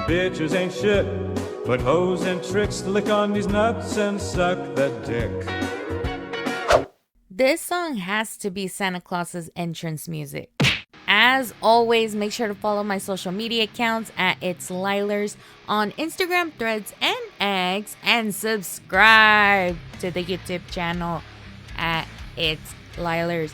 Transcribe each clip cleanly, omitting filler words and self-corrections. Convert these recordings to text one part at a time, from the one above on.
Bitches ain't shit, but hoes and tricks. Lick on these nuts and suck the dick. This song has to be Santa Claus's entrance music. As always, make sure to follow my social media accounts at It's Lielers on Instagram, Threads, and X, and subscribe to the YouTube channel at It's Lielers.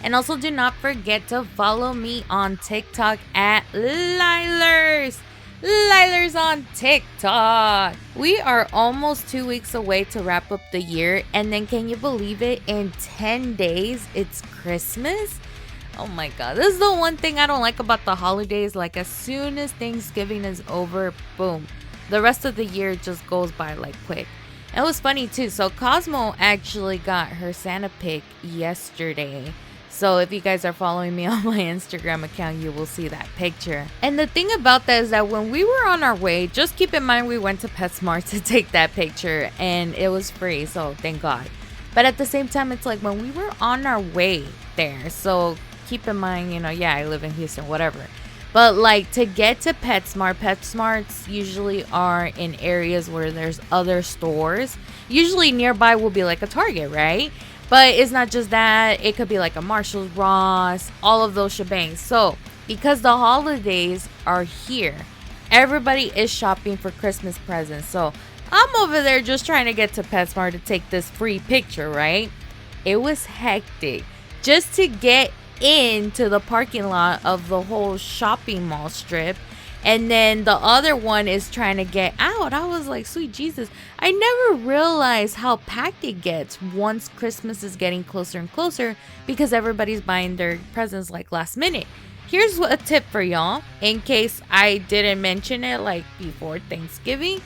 And also do not forget to follow me on TikTok at Lielers. Lielers on TikTok. We are almost 2 weeks away to wrap up the year, and then can you believe it? In 10 days, it's Christmas. Oh my god, this is the one thing I don't like about the holidays. Like, as soon as Thanksgiving is over, boom, the rest of the year just goes by like quick. And it was funny too. So Cosmo actually got her Santa pic yesterday. So if you guys are following me on my Instagram account, you will see that picture. And the thing about that is that when we were on our way, just keep in mind we went to PetSmart to take that picture, and it was free, so thank God. But at the same time, it's like when we were on our way there, so keep in mind, yeah, I live in Houston, whatever. But like, to get to PetSmarts usually are in areas where there's other stores. Usually nearby will be like a Target, right? But it's not just that. It could be like a Marshall's, Ross, all of those shebangs. So, because the holidays are here, everybody is shopping for Christmas presents. So, I'm over there just trying to get to PetSmart to take this free picture, right? It was hectic. Just to get into the parking lot of the whole shopping mall strip. And then the other one is trying to get out. I was like, sweet Jesus. I never realized how packed it gets once Christmas is getting closer and closer, because everybody's buying their presents like last minute. Here's a tip for y'all, in case I didn't mention it like before Thanksgiving.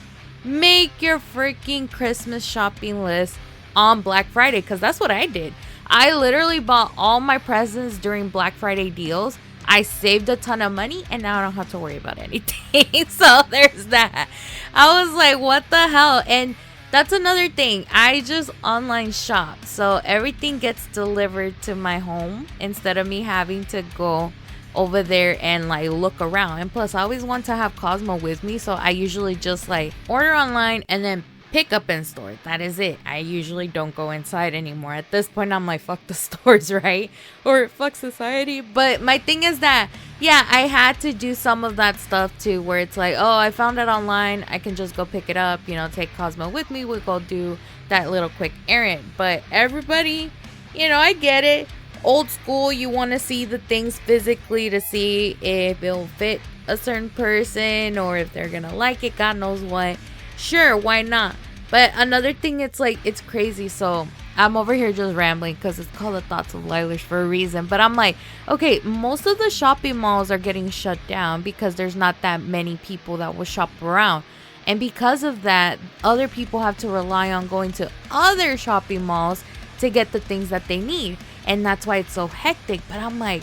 Make your freaking Christmas shopping list on Black Friday, because that's what I did. I literally bought all my presents during Black Friday deals. I saved a ton of money, and now I don't have to worry about anything. So there's that. I was like, what the hell? And that's another thing. I just online shop. So everything gets delivered to my home instead of me having to go over there and like look around. And plus, I always want to have Cosmo with me. So I usually just like order online and then pick up in store. That is it. I usually don't go inside anymore. At this point, I'm like, fuck the stores, right? Or fuck society. But my thing is that, yeah, I had to do some of that stuff too, where it's like, oh, I found it online. I can just go pick it up, take Cosmo with me. We'll go do that little quick errand. But everybody, I get it. Old school, you want to see the things physically to see if it'll fit a certain person or if they're gonna like it, God knows what. Sure, why not? But another thing, it's like, it's crazy. So I'm over here just rambling because it's called the Thoughts of Lielers for a reason. But I'm like, okay, most of the shopping malls are getting shut down because there's not that many people that will shop around. And because of that, other people have to rely on going to other shopping malls to get the things that they need. And that's why it's so hectic. But I'm like,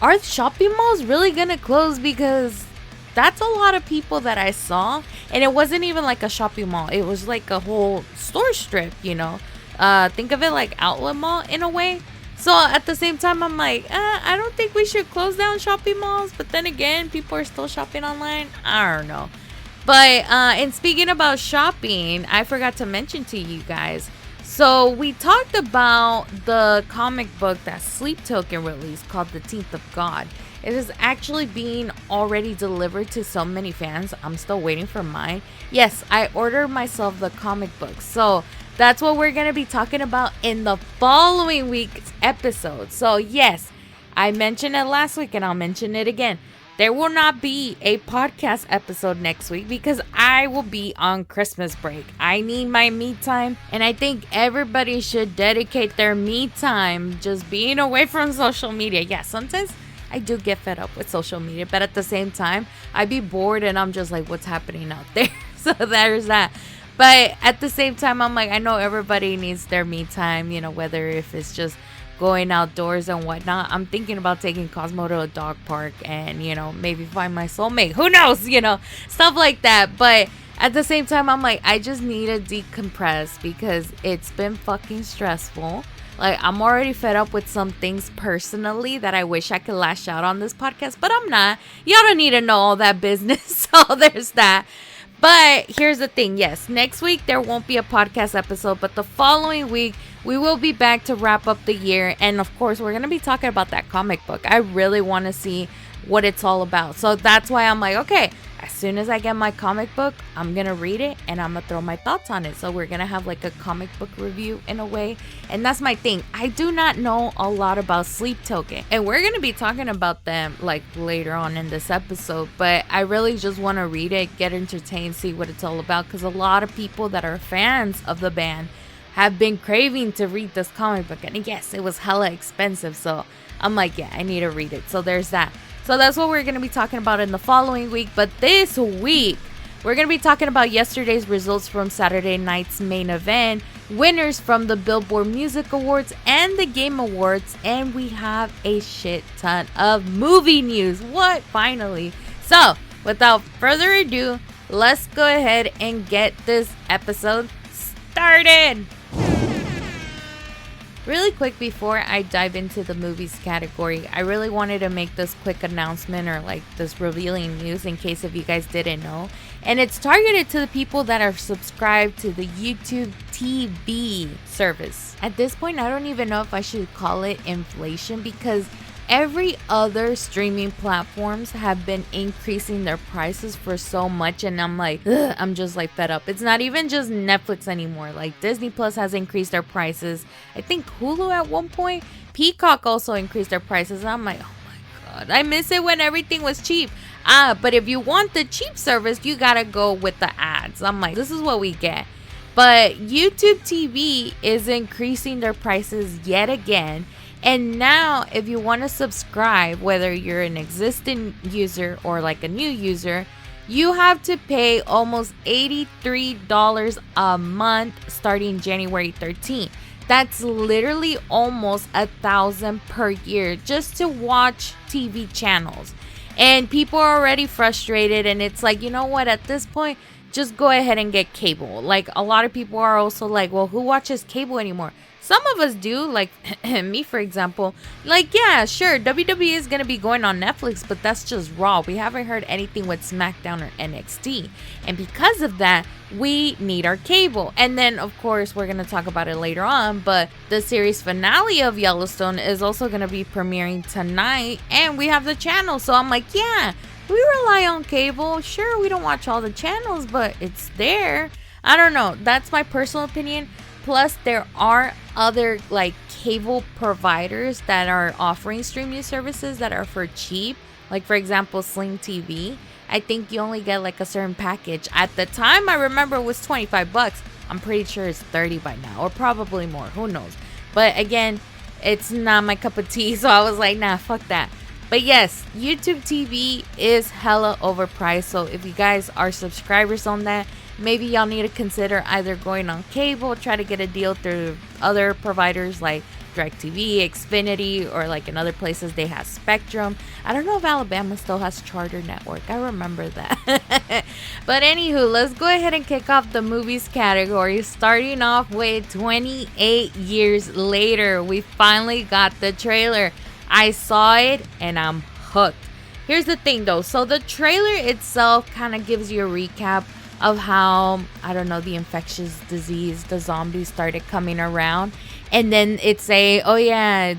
are shopping malls really gonna close? Because that's a lot of people that I saw. And it wasn't even like a shopping mall. It was like a whole store strip, Think of it like outlet mall in a way. So at the same time, I'm like, I don't think we should close down shopping malls. But then again, people are still shopping online. I don't know. But and speaking about shopping, I forgot to mention to you guys. So we talked about the comic book that Sleep Token released called The Teeth of God. It is actually being already delivered to so many fans. I'm still waiting for mine. Yes, I ordered myself the comic book. So that's what we're going to be talking about in the following week's episode. So yes, I mentioned it last week and I'll mention it again. There will not be a podcast episode next week because I will be on Christmas break. I need my me time, and I think everybody should dedicate their me time just being away from social media. Yeah, sometimes I do get fed up with social media, but at the same time, I be bored and I'm just like, what's happening out there? So there's that. But at the same time, I'm like, I know everybody needs their me time, whether if it's just going outdoors and whatnot. I'm thinking about taking Cosmo to a dog park and, maybe find my soulmate. Who knows, stuff like that. But at the same time, I'm like, I just need to decompress because it's been fucking stressful. Like, I'm already fed up with some things personally that I wish I could lash out on this podcast, but I'm not. Y'all don't need to know all that business. So there's that. But here's the thing. Yes, next week there won't be a podcast episode, but the following week we will be back to wrap up the year. And of course, we're going to be talking about that comic book. I really want to see what it's all about. So that's why I'm like, okay, as soon as I get my comic book, I'm going to read it and I'm going to throw my thoughts on it. So we're going to have like a comic book review in a way. And that's my thing. I do not know a lot about Sleep Token. And we're going to be talking about them like later on in this episode. But I really just want to read it, get entertained, see what it's all about. Because a lot of people that are fans of the band have been craving to read this comic book. And yes, it was hella expensive. So I'm like, yeah, I need to read it. So there's that. So that's what we're going to be talking about in the following week. But this week, we're going to be talking about yesterday's results from Saturday night's main event, winners from the Billboard Music Awards and the Game Awards, and we have a shit ton of movie news. What? Finally. So, without further ado, let's go ahead and get this episode started. Really quick before I dive into the movies category, I really wanted to make this quick announcement or like this revealing news in case if you guys didn't know. And it's targeted to the people that are subscribed to the YouTube TV service. At this point, I don't even know if I should call it inflation because every other streaming platforms have been increasing their prices for so much, and I'm like, I'm just like fed up. It's not even just Netflix anymore. Like Disney Plus has increased their prices. I think Hulu at one point, Peacock also increased their prices. And I'm like, oh my god, I miss it when everything was cheap. But if you want the cheap service, you gotta go with the ads. I'm like, this is what we get. But YouTube TV is increasing their prices yet again. And now, if you want to subscribe, whether you're an existing user or like a new user, you have to pay almost $83 a month starting January 13th. That's literally almost $1,000 per year just to watch TV channels. And people are already frustrated, and it's like, you know what, at this point, just go ahead and get cable. Like, a lot of people are also like, well, who watches cable anymore? Some of us do, like me, for example. Like, yeah, sure, WWE is going to be going on Netflix, but that's just Raw. We haven't heard anything with SmackDown or NXT. And because of that, we need our cable. And then, of course, we're going to talk about it later on, but the series finale of Yellowstone is also going to be premiering tonight, and we have the channel. So I'm like, yeah, we rely on cable. Sure, we don't watch all the channels, but it's there. I don't know. That's my personal opinion. Plus, there are other like cable providers that are offering streaming services that are for cheap. Like, for example, Sling TV. I think you only get like a certain package. At the time, I remember it was $25. I'm pretty sure it's 30 by now, or probably more. Who knows? But again, it's not my cup of tea. So I was like, nah, fuck that. But yes, YouTube TV is hella overpriced. So if you guys are subscribers on that, maybe y'all need to consider either going on cable, try to get a deal through other providers like DirecTV, Xfinity, or like in other places they have Spectrum. I don't know if Alabama still has Charter Network. I remember that. But anywho, let's go ahead and kick off the movies category, starting off with 28 years later. We finally got the trailer. I saw it and I'm hooked. Here's the thing though. So the trailer itself kind of gives you a recap of how, I don't know, the infectious disease, the zombies started coming around. And then it say, oh yeah,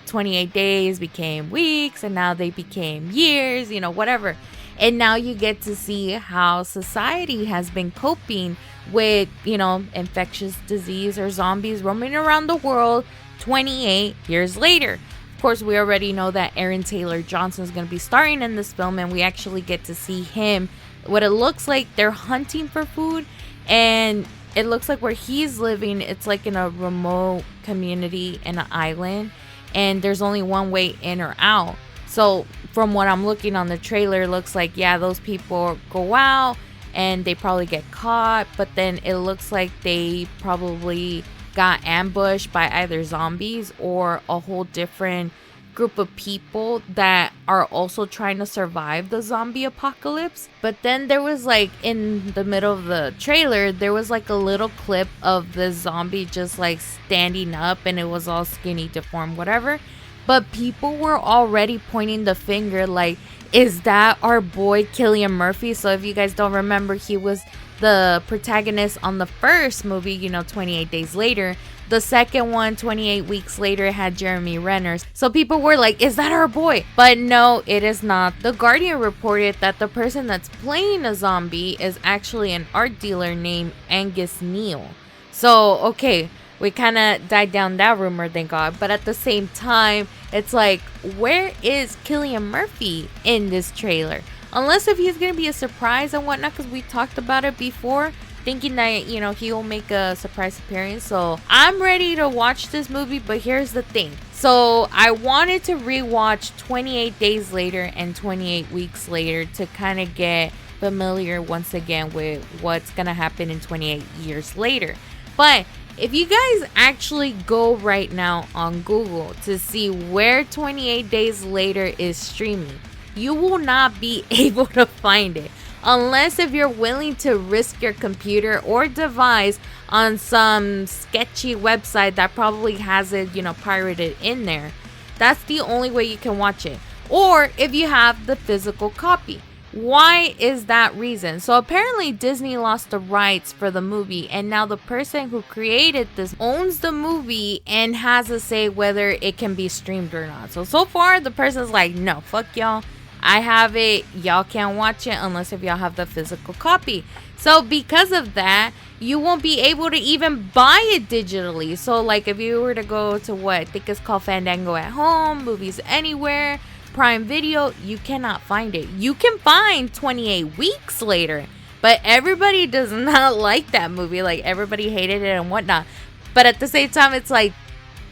28 days became weeks, and now they became years, whatever. And now you get to see how society has been coping with, infectious disease or zombies roaming around the world 28 years later. Of course, we already know that Aaron Taylor Johnson is going to be starring in this film, and we actually get to see him. What it looks like, they're hunting for food, and it looks like where he's living, it's like in a remote community in an island, and there's only one way in or out. So from what I'm looking on the trailer, it looks like, yeah, those people go out and they probably get caught, but then it looks like they probably got ambushed by either zombies or a whole different group of people that are also trying to survive the zombie apocalypse. But then there was like in the middle of the trailer, there was like a little clip of the zombie just like standing up, and it was all skinny, deformed, whatever. But people were already pointing the finger like, is that our boy Cillian Murphy? So if you guys don't remember, he was the protagonist on the first movie, 28 Days Later. The second one, 28 Weeks Later, had Jeremy Renner. So people were like, is that our boy? But no, it is not. The Guardian reported that the person that's playing a zombie is actually an art dealer named Angus Neal. So, okay, we kind of died down that rumor, thank God. But at the same time, it's like, where is Cillian Murphy in this trailer? Unless if he's going to be a surprise and whatnot, because we talked about it before, thinking that, he'll make a surprise appearance. So I'm ready to watch this movie, but here's the thing. So I wanted to rewatch 28 Days Later and 28 Weeks Later to kind of get familiar once again with what's going to happen in 28 years later. But if you guys actually go right now on Google to see where 28 Days Later is streaming, you will not be able to find it. Unless if you're willing to risk your computer or device on some sketchy website that probably has it, pirated in there. That's the only way you can watch it. Or if you have the physical copy. Why is that reason? So apparently Disney lost the rights for the movie, and now the person who created this owns the movie and has a say whether it can be streamed or not. So far the person's like, no, fuck y'all. I have it. Y'all can't watch it unless if y'all have the physical copy. So because of that, you won't be able to even buy it digitally. So like if you were to go to what I think it's called Fandango at Home, Movies Anywhere, Prime Video, you cannot find it. You can find 28 Weeks Later, but everybody does not like that movie. Like everybody hated it and whatnot. But at the same time, it's like,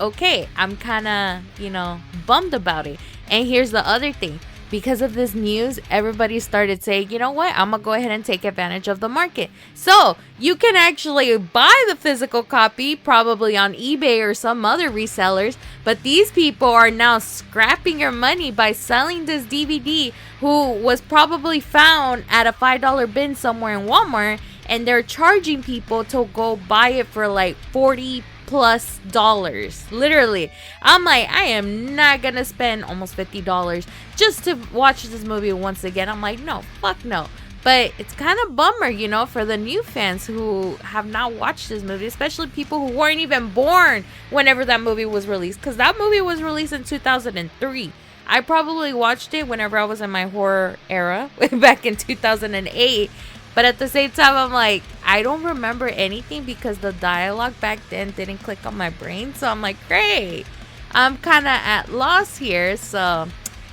okay, I'm kind of, bummed about it. And here's the other thing. Because of this news, everybody started saying, you know what, I'm going to go ahead and take advantage of the market. So you can actually buy the physical copy, probably on eBay or some other resellers. But these people are now scrapping your money by selling this DVD, who was probably found at a $5 bin somewhere in Walmart. And they're charging people to go buy it for like $40+ literally. I'm like, I am not gonna spend almost $50 just to watch this movie once again. I'm like, no, fuck no. But it's kind of bummer, for the new fans who have not watched this movie, especially people who weren't even born whenever that movie was released, because that movie was released in 2003. I probably watched it whenever I was in my horror era back in 2008. But at the same time, I'm like, I don't remember anything because the dialogue back then didn't click on my brain. So I'm like, great. I'm kind of at loss here. So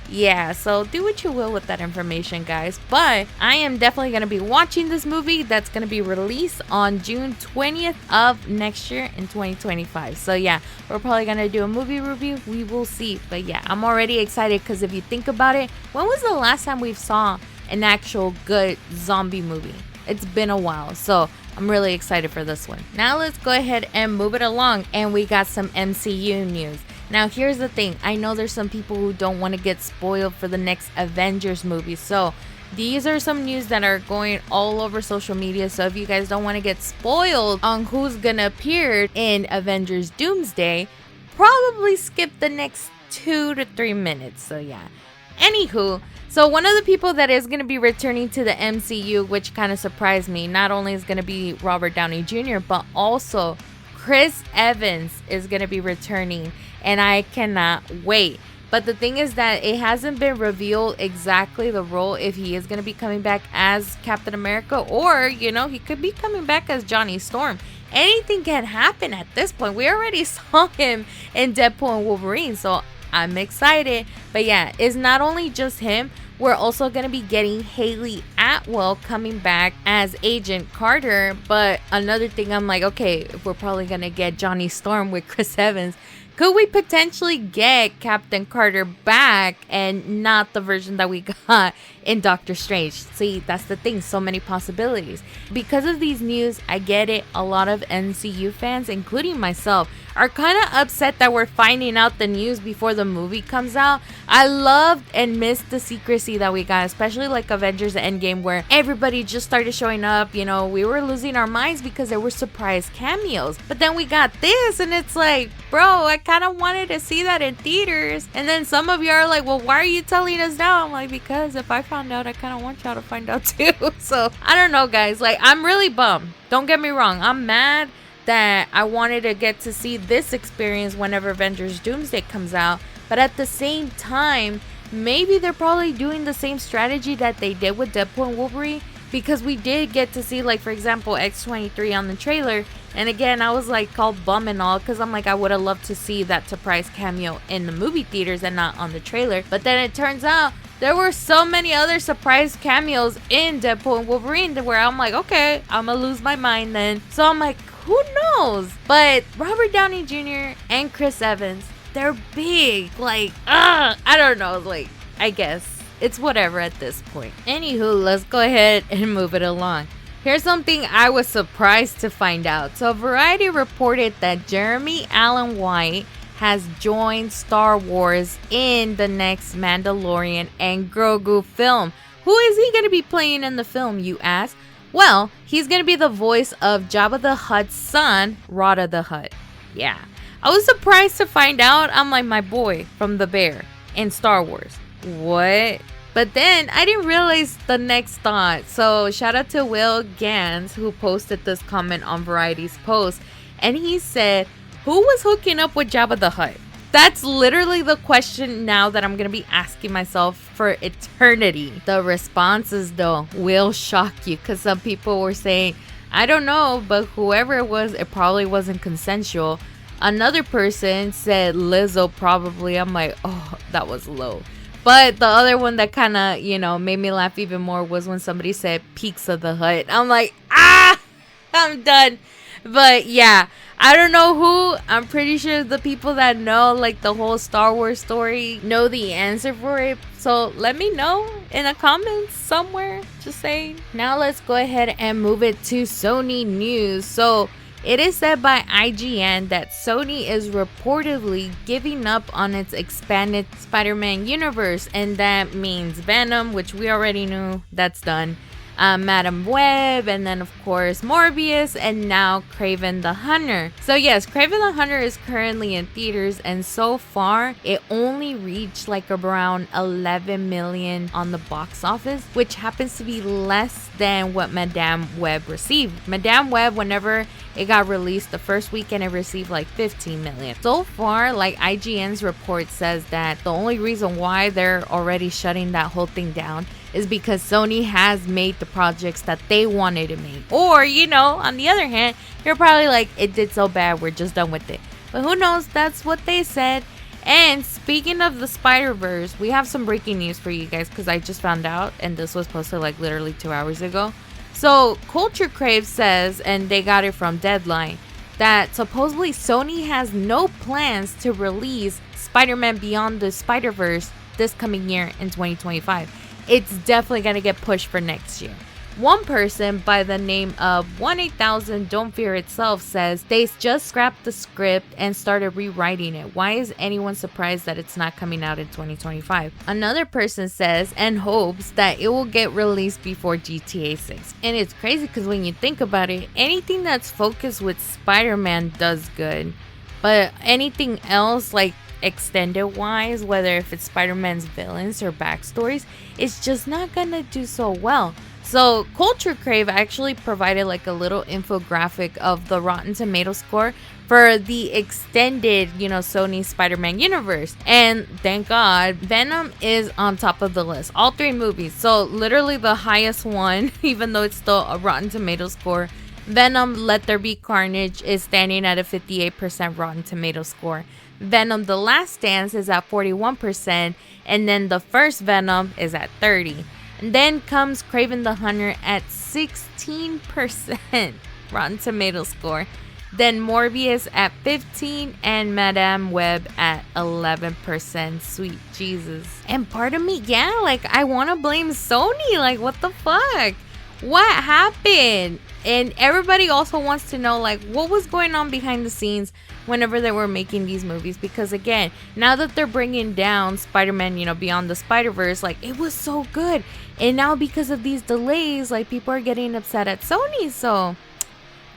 yeah, so do what you will with that information, guys. But I am definitely going to be watching this movie that's going to be released on June 20th of next year in 2025. So yeah, we're probably going to do a movie review. We will see. But yeah, I'm already excited because if you think about it, when was the last time we saw an actual good zombie movie? It's been a while, so I'm really excited for this one. Now let's go ahead and move it along, and we got some MCU news. Now here's the thing, I know there's some people who don't want to get spoiled for the next Avengers movie, so these are some news that are going all over social media. So if you guys don't want to get spoiled on who's gonna appear in Avengers Doomsday, probably skip the next 2 to 3 minutes. So yeah, anywho, so one of the people that is going to be returning to the MCU, which kind of surprised me, not only is going to be Robert Downey Jr., but also Chris Evans is going to be returning, and I cannot wait. But the thing is that it hasn't been revealed exactly the role, if he is going to be coming back as Captain America, or, he could be coming back as Johnny Storm. Anything can happen at this point. We already saw him in Deadpool and Wolverine, so I'm excited. But yeah, it's not only just him. We're also going to be getting Haley Atwell coming back as Agent Carter. But another thing, I'm like, okay, if we're probably going to get Johnny Storm with Chris Evans, could we potentially get Captain Carter back and not the version that we got in Doctor Strange? See, that's the thing. So many possibilities. Because of these news, I get it. A lot of MCU fans, including myself, are kind of upset that we're finding out the news before the movie comes out. I loved and missed the secrecy that we got, especially like Avengers Endgame, where everybody just started showing up. You know, we were losing our minds because there were surprise cameos. But then we got this, and it's like, bro, I kind of wanted to see that in theaters. And then some of you are like, well, why are you telling us now? I'm like, because if I found out, I kind of want y'all to find out too. So I don't know, guys. Like, I'm really bummed. Don't get me wrong. I'm mad that I wanted to get to see this experience whenever Avengers Doomsday comes out. But at the same time, maybe they're probably doing the same strategy that they did with Deadpool and Wolverine, because we did get to see, like, for example, X-23 on the trailer. And again, I was like all bum and all, because I'm like, I would have loved to see that surprise cameo in the movie theaters and not on the trailer. But then it turns out there were so many other surprise cameos in Deadpool and Wolverine where I'm like, okay, I'm gonna lose my mind then. So I'm like, who knows? But Robert Downey Jr. and Chris Evans, they're big. Like, I don't know. Like, I guess it's whatever at this point. Anywho, let's go ahead and move it along. Here's something I was surprised to find out. So Variety reported that Jeremy Allen White has joined Star Wars in the next Mandalorian and Grogu film. Who is he going to be playing in the film, you ask? Well, he's going to be the voice of Jabba the Hutt's son, Rada the Hutt. Yeah. I was surprised to find out. I'm like, my boy from The Bear in Star Wars. What? But then I didn't realize the next thought. So shout out to Will Gans, who posted this comment on Variety's post. And he said, who was hooking up with Jabba the Hutt? That's literally the question now that I'm going to be asking myself for eternity. The responses, though, will shock you, because some people were saying, I don't know, but whoever it was, it probably wasn't consensual. Another person said Lizzo probably. I'm like, oh, that was low. But the other one that kind of, you know, made me laugh even more was when somebody said Pizza the Hut. I'm like, I'm done. But yeah, I don't know who. I'm pretty sure the people that know like the whole Star Wars story know the answer for it. So let me know in the comments somewhere. Just saying. Now let's go ahead and move it to Sony news. So it is said by IGN that Sony is reportedly giving up on its expanded Spider-Man universe, and that means Venom, which we already knew that's done, Madam Web, and then of course Morbius, and now Kraven the Hunter. So yes, Kraven the Hunter is currently in theaters, and so far it only reached like around 11 million on the box office, which happens to be less than what Madam Web received. Madam Web, whenever it got released the first weekend, it received like 15 million. So far, like IGN's report says that the only reason why they're already shutting that whole thing down is because Sony has made the projects that they wanted to make. Or, you know, on the other hand, you're probably like, it did so bad, we're just done with it. But who knows? That's what they said. And speaking of the Spiderverse, we have some breaking news for you guys, because I just found out, and this was posted like literally 2 hours ago. So Culture Crave says, and they got it from Deadline, that supposedly Sony has no plans to release Spider-Man Beyond the Spiderverse this coming year in 2025. It's definitely going to get pushed for next year. One person by the name of 18000 Don't Fear Itself says they just scrapped the script and started rewriting it. Why is anyone surprised that it's not coming out in 2025? Another person says and hopes that it will get released before GTA 6. And it's crazy because when you think about it, anything that's focused with Spider-Man does good. But anything else, like extended wise, whether if it's Spider-Man's villains or backstories, it's just not gonna do so well. So Culture Crave actually provided like a little infographic of the Rotten Tomato score for the extended, you know, Sony Spider-Man universe. And thank God, Venom is on top of the list. All 3 movies. So literally the highest one, even though it's still a Rotten Tomato score, Venom Let There Be Carnage is standing at a 58% Rotten Tomato score. Venom The Last Dance is at 41%, and then the first Venom is at 30%. And then comes Kraven the Hunter at 16% Rotten Tomato score. Then Morbius at 15% and Madame Web at 11%. Sweet Jesus. And part of me, yeah, like I want to blame Sony. Like, what the fuck? What happened? And everybody also wants to know like what was going on behind the scenes whenever they were making these movies, because again, now that they're bringing down Spider-Man, Beyond the Spiderverse, like it was so good, and now because of these delays, like people are getting upset at Sony. So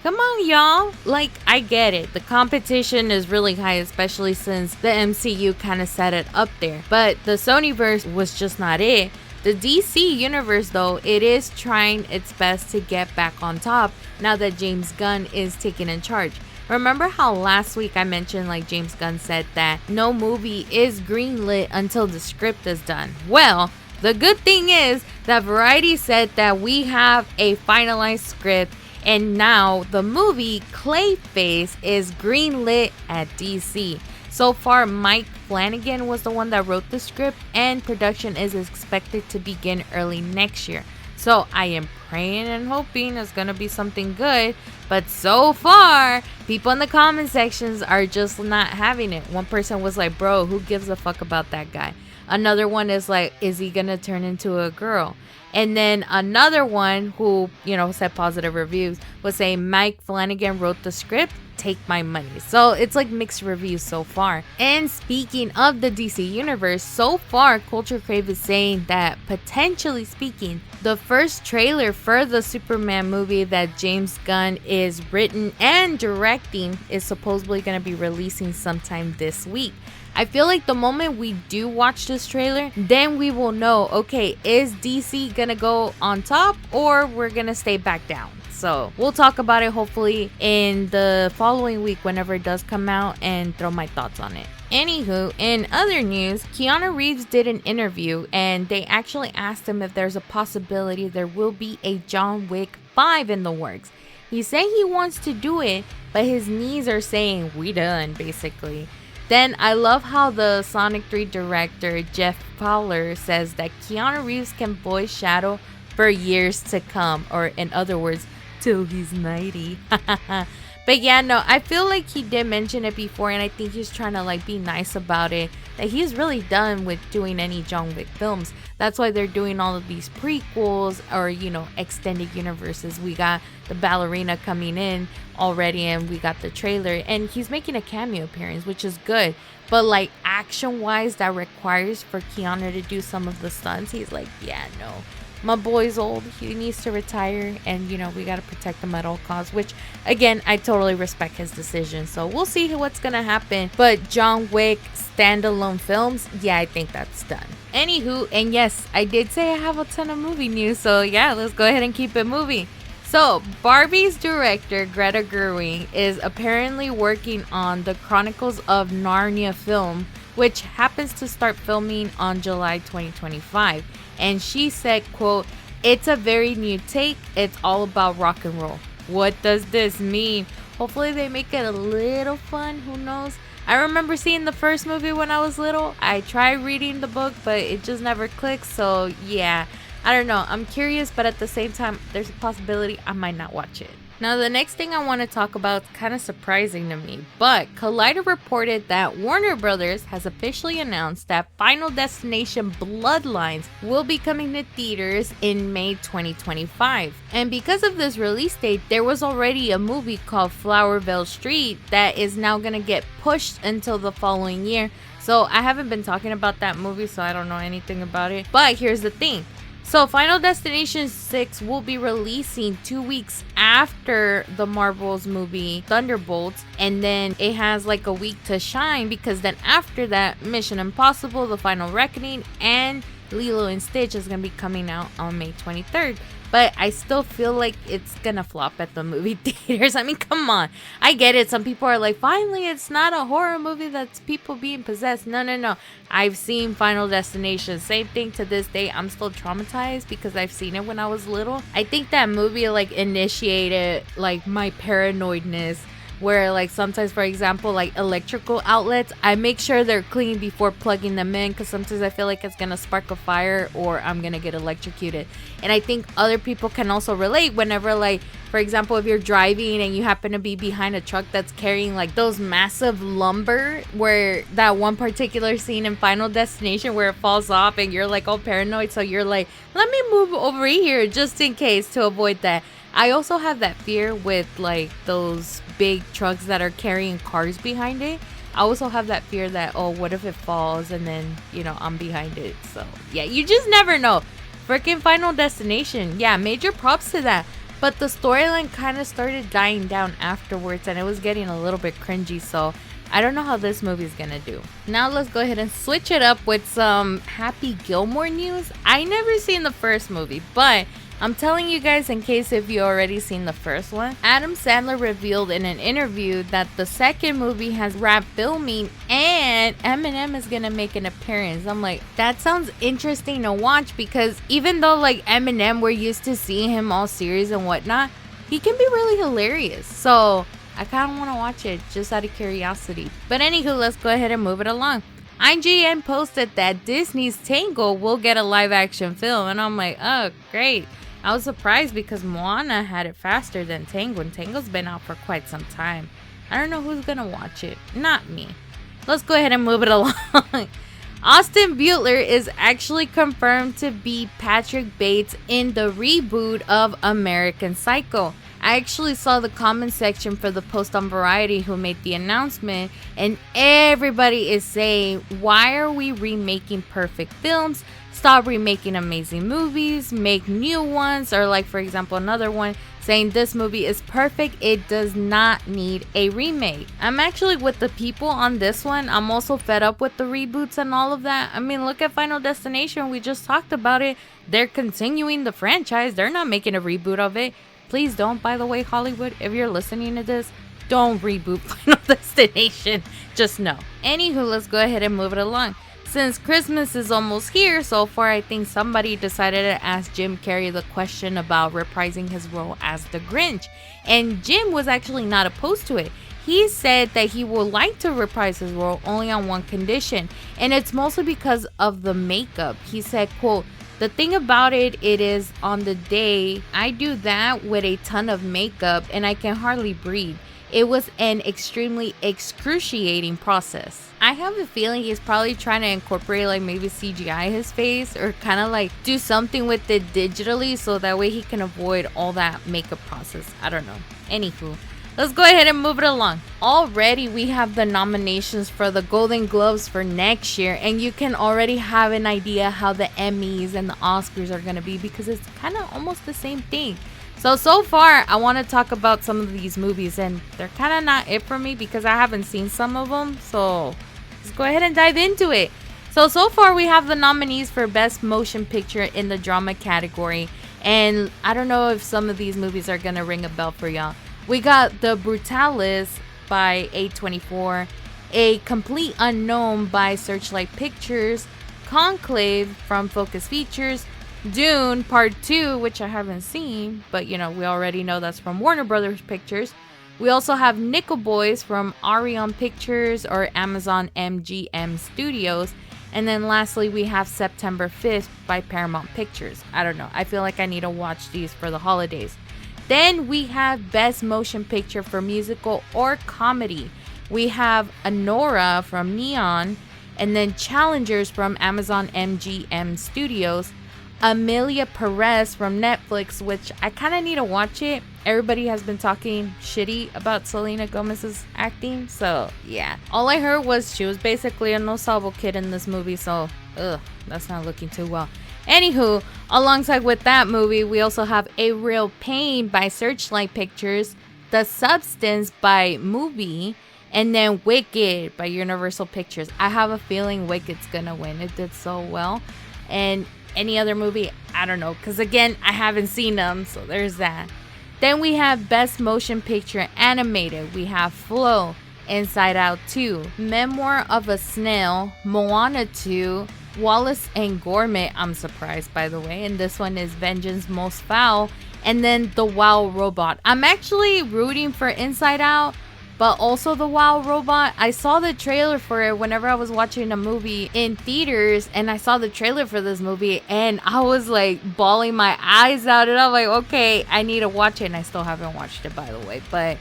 come on, y'all. Like, I get it. The competition is really high, especially since the MCU kind of set it up there. But the Sonyverse was just not it. The DC universe, though, it is trying its best to get back on top now that James Gunn is taking in charge. Remember how last week I mentioned like James Gunn said that no movie is greenlit until the script is done? Well, the good thing is that Variety said that we have a finalized script, and now the movie Clayface is greenlit at DC. So far, Mike Flanagan was the one that wrote the script, and production is expected to begin early next year. So I am praying and hoping it's going to be something good. But so far, people in the comment sections are just not having it. One person was like, bro, who gives a fuck about that guy? Another one is like, is he going to turn into a girl? And then another one who, said positive reviews was saying Mike Flanagan wrote the script, take my money. So it's like mixed reviews so far. And speaking of the DC universe, so far Culture Crave is saying that potentially speaking, the first trailer for the Superman movie that James Gunn is written and directing is supposedly going to be releasing sometime this week. I feel like the moment we do watch this trailer, then we will know, okay, is DC gonna go on top or we're gonna stay back down? So we'll talk about it hopefully in the following week whenever it does come out and throw my thoughts on it. Anywho, in other news, Keanu Reeves did an interview and they actually asked him if there's a possibility there will be a John Wick 5 in the works. He's saying he wants to do it, but his knees are saying we done, basically. Then I love how the Sonic 3 director Jeff Fowler says that Keanu Reeves can voice Shadow for years to come, or in other words, till he's 90. But yeah, no, I feel like he did mention it before, and I think he's trying to like be nice about it, that he's really done with doing any John Wick films. That's why they're doing all of these prequels or, extended universes. We got the ballerina coming in already, and we got the trailer, and he's making a cameo appearance, which is good. But like action wise, that requires for Keanu to do some of the stunts. He's like, yeah, no, my boy's old, he needs to retire, and we got to protect him at all costs, which again, I totally respect his decision. So we'll see what's gonna happen. But John Wick standalone films, yeah, I think that's done. Anywho, and yes, I did say I have a ton of movie news, so yeah, let's go ahead and keep it moving. So Barbie's director Greta Gerwig is apparently working on the Chronicles of Narnia film, which happens to start filming on July 2025. And she said, quote, "It's a very new take. It's all about rock and roll." What does this mean? Hopefully they make it a little fun. Who knows? I remember seeing the first movie when I was little. I tried reading the book, but it just never clicked. So yeah, I don't know. I'm curious, but at the same time, there's a possibility I might not watch it. Now, the next thing I want to talk about is kind of surprising to me, but Collider reported that Warner Brothers has officially announced that Final Destination Bloodlines will be coming to theaters in May 2025. And because of this release date, there was already a movie called Flowerville Street that is now going to get pushed until the following year. So I haven't been talking about that movie, so I don't know anything about it. But here's the thing. So Final Destination 6 will be releasing 2 weeks after the Marvel's movie Thunderbolts, and then it has like a week to shine because then after that, Mission Impossible, The Final Reckoning, and Lilo and Stitch is going to be coming out on May 23rd. But I still feel like it's going to flop at the movie theaters. I mean, come on. I get it. Some people are like, finally, it's not a horror movie that's people being possessed. No. I've seen Final Destination. Same thing to this day. I'm still traumatized because I've seen it when I was little. I think that movie like initiated like my paranoidness, where like sometimes, for example, like electrical outlets, I make sure they're clean before plugging them in, because sometimes I feel like it's gonna spark a fire or I'm gonna get electrocuted. And I think other people can also relate whenever, like, for example, if you're driving and you happen to be behind a truck that's carrying like those massive lumber, where that one particular scene in Final Destination where it falls off and you're like all paranoid, so you're like, let me move over here just in case to avoid that. I also have that fear with like those big trucks that are carrying cars behind it. I also have that fear that, oh, what if it falls and then, I'm behind it. So, yeah, you just never know. Freaking Final Destination. Yeah, major props to that. But the storyline kind of started dying down afterwards and it was getting a little bit cringy. So, I don't know how this movie is going to do. Now, let's go ahead and switch it up with some Happy Gilmore news. I never seen the first movie, but I'm telling you guys in case if you already seen the first one. Adam Sandler revealed in an interview that the second movie has wrapped filming and Eminem is gonna make an appearance. I'm like, that sounds interesting to watch because even though like Eminem, we're used to seeing him all serious and whatnot, he can be really hilarious. So I kind of want to watch it just out of curiosity. But anywho, let's go ahead and move it along. IGN posted that Disney's Tango will get a live action film and I'm like, oh great. I was surprised because Moana had it faster than Tango, and Tango's been out for quite some time. I don't know who's gonna watch it. Not me. Let's go ahead and move it along. Austin Butler is actually confirmed to be Patrick Bates in the reboot of American Psycho. I actually saw the comment section for the post on Variety who made the announcement, and everybody is saying, why are we remaking perfect films? Stop remaking amazing movies, make new ones, or like for example another one saying this movie is perfect, it does not need a remake. I'm actually with the people on this one. I'm also fed up with the reboots and all of that. I mean, look at Final Destination, we just talked about it. They're continuing the franchise, they're not making a reboot of it. Please don't, by the way, Hollywood, if you're listening to this, don't reboot Final Destination, just no. Anywho, let's go ahead and move it along. Since Christmas is almost here, so far I think somebody decided to ask Jim Carrey the question about reprising his role as the Grinch. And Jim was actually not opposed to it. He said that he would like to reprise his role only on one condition. And it's mostly because of the makeup. He said, quote, the thing about it is on the day I do that with a ton of makeup and I can hardly breathe. It was an extremely excruciating process. I have a feeling he's probably trying to incorporate like maybe CGI his face or kind of like do something with it digitally so that way he can avoid all that makeup process. I don't know. Anywho, let's go ahead and move it along. Already we have the nominations for the Golden Globes for next year and you can already have an idea how the Emmys and the Oscars are going to be because it's kind of almost the same thing. So far, I want to talk about some of these movies, and they're kind of not it for me because I haven't seen some of them. So let's go ahead and dive into it. So far, we have the nominees for Best Motion Picture in the Drama category. And I don't know if some of these movies are going to ring a bell for y'all. We got The Brutalist by A24, A Complete Unknown by Searchlight Pictures, Conclave from Focus Features, Dune Part 2, which I haven't seen, but we already know that's from Warner Brothers Pictures. We also have Nickel Boys from Arion Pictures or Amazon MGM Studios. And then lastly, we have September 5th by Paramount Pictures. I don't know. I feel like I need to watch these for the holidays. Then we have Best Motion Picture for Musical or Comedy. We have Anora from Neon, and then Challengers from Amazon MGM Studios. Amelia Perez from Netflix, which I kind of need to watch it. Everybody has been talking shitty about Selena Gomez's acting, so yeah. All I heard was she was basically a no salvo kid in this movie, so that's not looking too well. Anywho, alongside with that movie, we also have A Real Pain by Searchlight Pictures, The Substance by Movie, and then Wicked by Universal Pictures. I have a feeling Wicked's gonna win. It did so well. And any other movie, I don't know, because again, I haven't seen them, so there's that. Then we have Best Motion Picture Animated. We have Flow, Inside Out 2, Memoir of a Snail, Moana 2, Wallace and Gromit, I'm surprised by the way, and this one is Vengeance Most Foul, and then The Wow Robot. I'm actually rooting for Inside Out, but also The Wow Robot. I saw the trailer for it whenever I was watching a movie in theaters, and I saw the trailer for this movie and I was like bawling my eyes out, and I'm like, okay, I need to watch it. And I still haven't watched it, by the way, but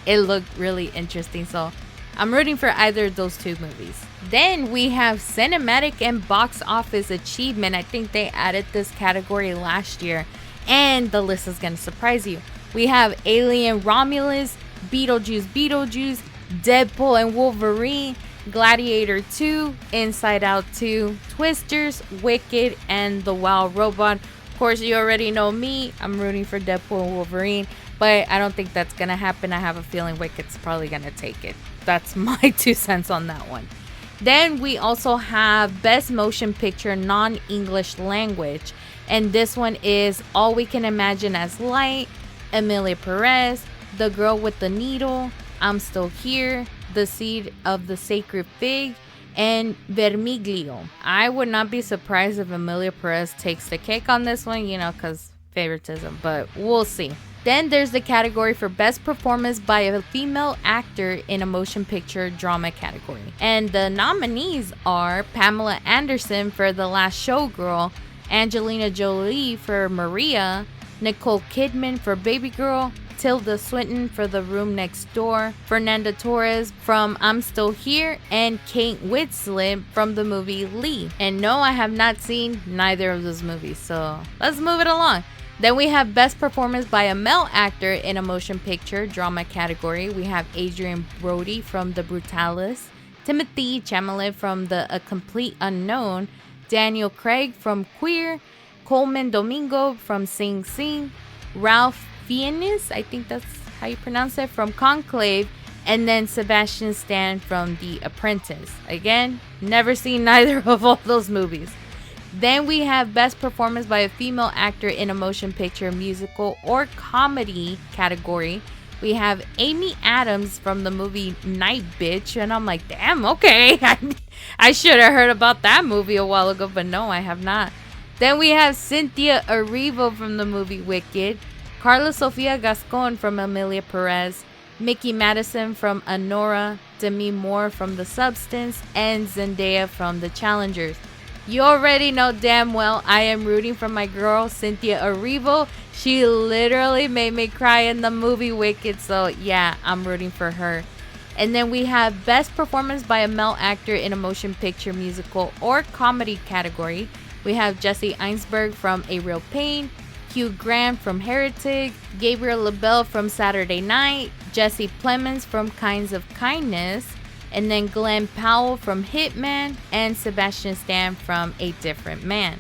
it looked really interesting, so I'm rooting for either of those two movies. Then we have Cinematic and Box Office Achievement. I think they added this category last year, and the list is gonna surprise you. We have Alien Romulus, Beetlejuice, Deadpool and Wolverine, Gladiator 2, Inside Out 2, Twisters, Wicked, and The Wild Robot. Of course, you already know me. I'm rooting for Deadpool and Wolverine, but I don't think that's going to happen. I have a feeling Wicked's probably going to take it. That's my 2 cents on that one. Then we also have Best Motion Picture Non-English Language. And this one is All We Can Imagine as Light, Emilia Perez, The Girl with the Needle, I'm Still Here, The Seed of the Sacred Fig, and Vermiglio. I would not be surprised if Emilia Perez takes the cake on this one, because favoritism, but we'll see. Then there's the category for Best Performance by a Female Actor in a Motion Picture Drama category. And the nominees are Pamela Anderson for The Last Showgirl, Angelina Jolie for Maria, Nicole Kidman for Baby Girl, Tilda Swinton for The Room Next Door, Fernanda Torres from I'm Still Here, and Kate Winslet from the movie Lee. And no, I have not seen neither of those movies, so let's move it along. Then we have Best Performance by a Male Actor in a Motion Picture Drama category. We have Adrian Brody from The Brutalis, Timothy Chalamet from A Complete Unknown, Daniel Craig from Queer, Coleman Domingo from Sing Sing, Ralph Fiennes, I think that's how you pronounce it, from Conclave, and then Sebastian Stan from The Apprentice. Again, never seen neither of all those movies. Then we have Best Performance by a Female Actor in a Motion Picture, Musical, or Comedy category. We have Amy Adams from the movie Night Bitch, and I'm like, damn, okay. I should have heard about that movie a while ago, but no, I have not. Then we have Cynthia Erivo from the movie Wicked, Carla Sofia Gascon from Emilia Perez, Mickey Madison from Anora, Demi Moore from The Substance, and Zendaya from The Challengers. You already know damn well I am rooting for my girl Cynthia Erivo. She literally made me cry in the movie Wicked, so yeah, I'm rooting for her. And then we have Best Performance by a Male Actor in a Motion Picture, Musical, or Comedy category. We have Jesse Einsberg from A Real Pain, Hugh Grant from Heretic, Gabriel LaBelle from Saturday Night, Jesse Plemons from Kinds of Kindness, and then Glenn Powell from Hitman, and Sebastian Stan from A Different Man.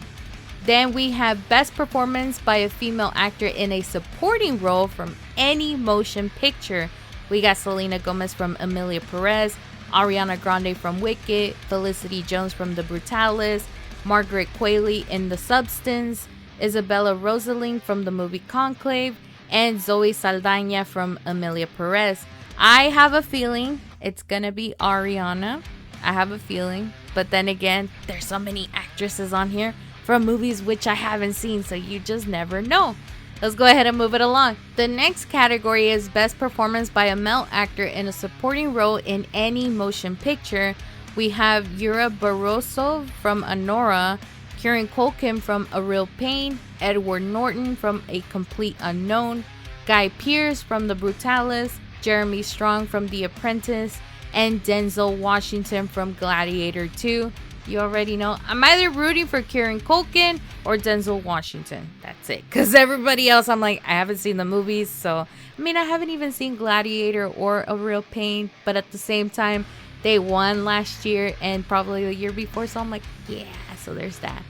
Then we have Best Performance by a Female Actor in a Supporting Role from any motion picture. We got Selena Gomez from Emilia Perez, Ariana Grande from Wicked, Felicity Jones from The Brutalis, Margaret Qualley in The Substance, Isabella Rossellini from the movie Conclave, and Zoe Saldana from Emilia Perez. I have a feeling it's gonna be Ariana. I have a feeling. But then again, there's so many actresses on here from movies which I haven't seen, so you just never know. Let's go ahead and move it along. The next category is Best Performance by a Male Actor in a Supporting Role in any motion picture. We have Yura Barroso from Anora, Kieran Culkin from A Real Pain, Edward Norton from A Complete Unknown, Guy Pearce from The Brutalis, Jeremy Strong from The Apprentice, and Denzel Washington from Gladiator 2. You already know I'm either rooting for Kieran Culkin or Denzel Washington. That's it. Because everybody else, I'm like, I haven't seen the movies. So, I haven't even seen Gladiator or A Real Pain. But at the same time, they won last year and probably the year before. So I'm like, yeah, so there's that.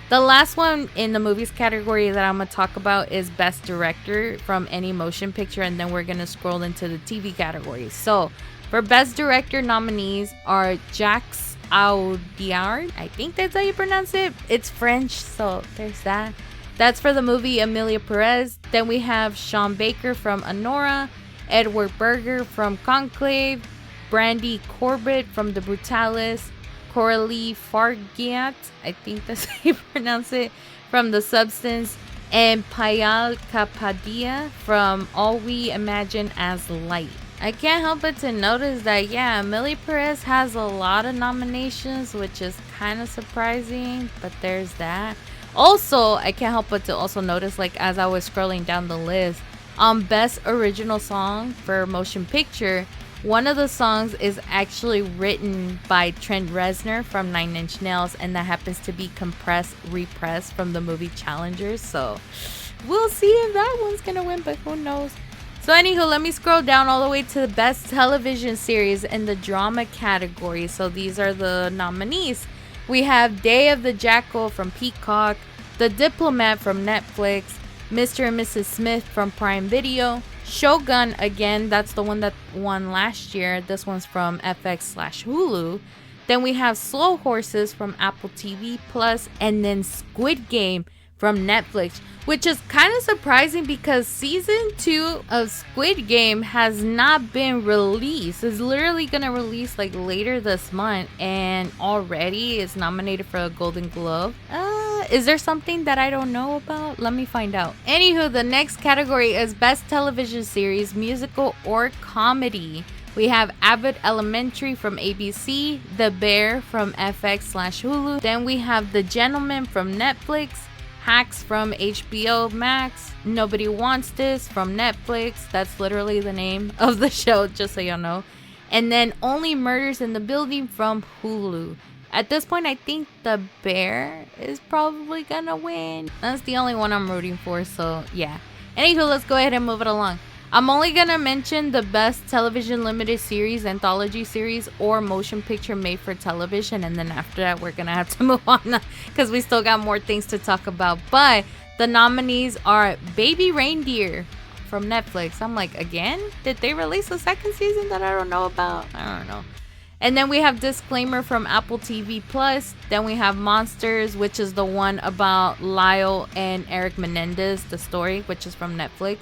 The last one in the movies category that I'm going to talk about is Best Director from any motion picture. And then we're going to scroll into the TV category. So, for Best Director nominees are Jacques Audiard. I think that's how you pronounce it. It's French, so there's that. That's for the movie Emilia Perez. Then we have Sean Baker from Anora, Edward Berger from Conclave, Brandy Corbett from The Brutalis, Coralie Fargiat, I think that's how you pronounce it, from The Substance, and Payal Kapadia from All We Imagine as Light. I can't help but to notice that, yeah, Emilia Perez has a lot of nominations, which is kind of surprising, but there's that. Also, I can't help but to also notice, like, as I was scrolling down the list, Best Original Song for Motion Picture, One of the songs is actually written by Trent Reznor from Nine Inch Nails, and that happens to be Compress Repress from the movie Challengers. So we'll see if that one's gonna win, but who knows. So anywho, let me scroll down all the way to the best television series in the drama category. So these are the nominees. We have Day of the Jackal from Peacock, The Diplomat from Netflix, Mr. and Mrs. Smith from Prime Video, Shogun again, that's the one that won last year. This one's from FX/Hulu. Then we have Slow Horses from Apple TV Plus, and then Squid Game from Netflix, which is kind of surprising because season 2 of Squid Game has not been released. It's literally gonna release like later this month, and already is nominated for a Golden Globe. Is there something that I don't know about? Let me find out. Anywho, the next category is Best Television Series, Musical or Comedy. We have Abbott Elementary from ABC, The Bear from FX/Hulu. Then we have The Gentleman from Netflix, Hacks from HBO Max, Nobody Wants This from Netflix. That's literally the name of the show, just so y'all know. And then Only Murders in the Building from Hulu. At this point, I think The Bear is probably gonna win. That's the only one I'm rooting for, so yeah. Anywho, let's go ahead and move it along. I'm only gonna mention the best television limited series, anthology series, or motion picture made for television, and then after that we're gonna have to move on because we still got more things to talk about. But the nominees are Baby Reindeer from Netflix. I'm like, again? Did they release a second season that I don't know about? I don't know. And then we have Disclaimer from Apple TV Plus. Then we have Monsters, which is the one about Lyle and Eric Menendez, the story, which is from Netflix.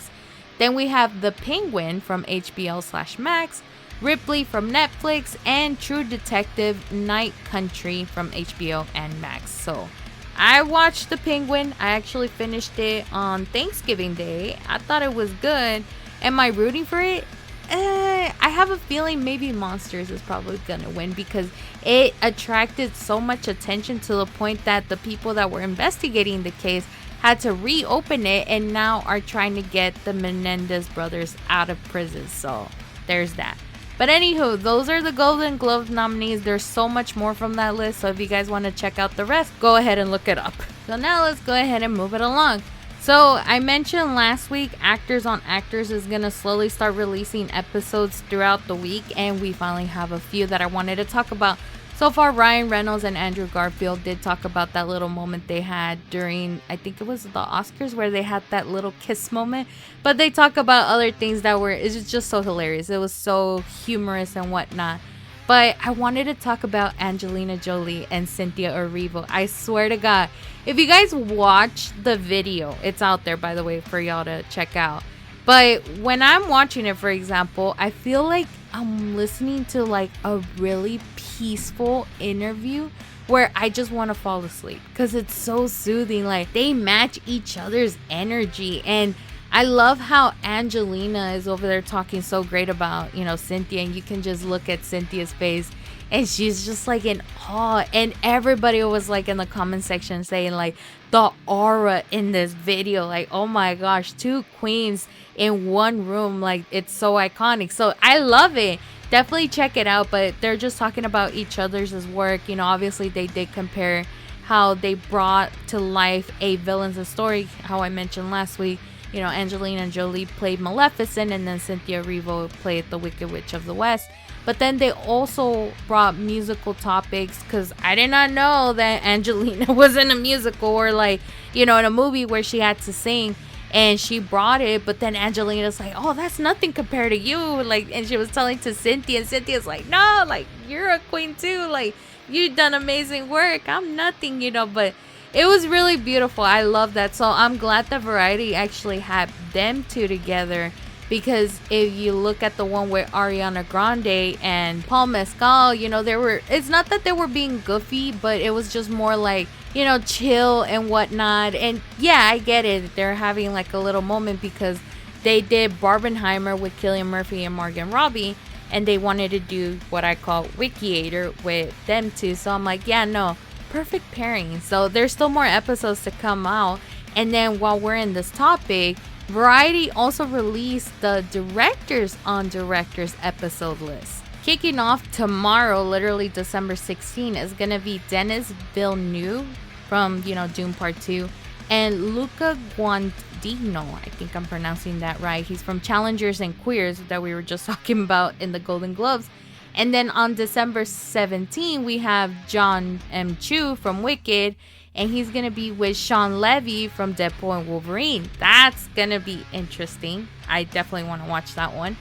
Then we have The Penguin from HBO/Max, Ripley from Netflix, and True Detective Night Country from HBO and Max. So I watched The Penguin. I actually finished it on Thanksgiving Day. I thought it was good. Am I rooting for it? I have a feeling maybe Monsters is probably gonna win because it attracted so much attention to the point that the people that were investigating the case had to reopen it and now are trying to get the Menendez brothers out of prison. So there's that. But anywho, those are the Golden Globe nominees. There's so much more from that list, so if you guys want to check out the rest, go ahead and look it up. So now let's go ahead and move it along. So I mentioned last week Actors on Actors is going to slowly start releasing episodes throughout the week, and we finally have a few that I wanted to talk about. So far, Ryan Reynolds and Andrew Garfield did talk about that little moment they had during, I think it was the Oscars, where they had that little kiss moment. But they talk about other things that were, it's just so hilarious. It was so humorous and whatnot. But I wanted to talk about Angelina Jolie and Cynthia Erivo. I swear to God, if you guys watch the video, it's out there, by the way, for y'all to check out. But when I'm watching it, for example, I feel like I'm listening to like a really peaceful interview where I just want to fall asleep because it's so soothing. Like, they match each other's energy, and I love how Angelina is over there talking so great about, you know, Cynthia, and you can just look at Cynthia's face and she's just like in awe. And everybody was like in the comment section saying like the aura in this video, like, oh my gosh, two queens in one room, like, it's so iconic. So I love it. Definitely check it out. But they're just talking about each other's work. You know, obviously they did compare how they brought to life a villain's story, how I mentioned last week. You know, Angelina Jolie played Maleficent, and then Cynthia Erivo played the Wicked Witch of the West. But then they also brought musical topics, because I did not know that Angelina was in a musical or, like, you know, in a movie where she had to sing. And she brought it, but then Angelina's like, oh, that's nothing compared to you. Like, and she was telling to Cynthia, and Cynthia's like, no, like, you're a queen too. Like, you've done amazing work. I'm nothing, you know, but it was really beautiful. I love that. So I'm glad that Variety actually had them two together, because if you look at the one with Ariana Grande and Paul Mescal, you know, it's not that they were being goofy, but it was just more like, you know, chill and whatnot. And yeah, I get it. They're having like a little moment because they did Barbenheimer with Cillian Murphy and Margot Robbie, and they wanted to do what I call Wikiator with them two. So I'm like, yeah, no, perfect pairing. So there's still more episodes to come out. And then while we're in this topic, Variety also released the Directors on Directors episode list. Kicking off tomorrow, literally December 16, is going to be Denis Villeneuve from, Dune Part 2, and Luca Guadagnino. I think I'm pronouncing that right. He's from Challengers and Queers that we were just talking about in the Golden Globes. And then on December 17, we have John M. Chu from Wicked, and he's going to be with Sean Levy from Deadpool and Wolverine. That's going to be interesting. I definitely want to watch that one.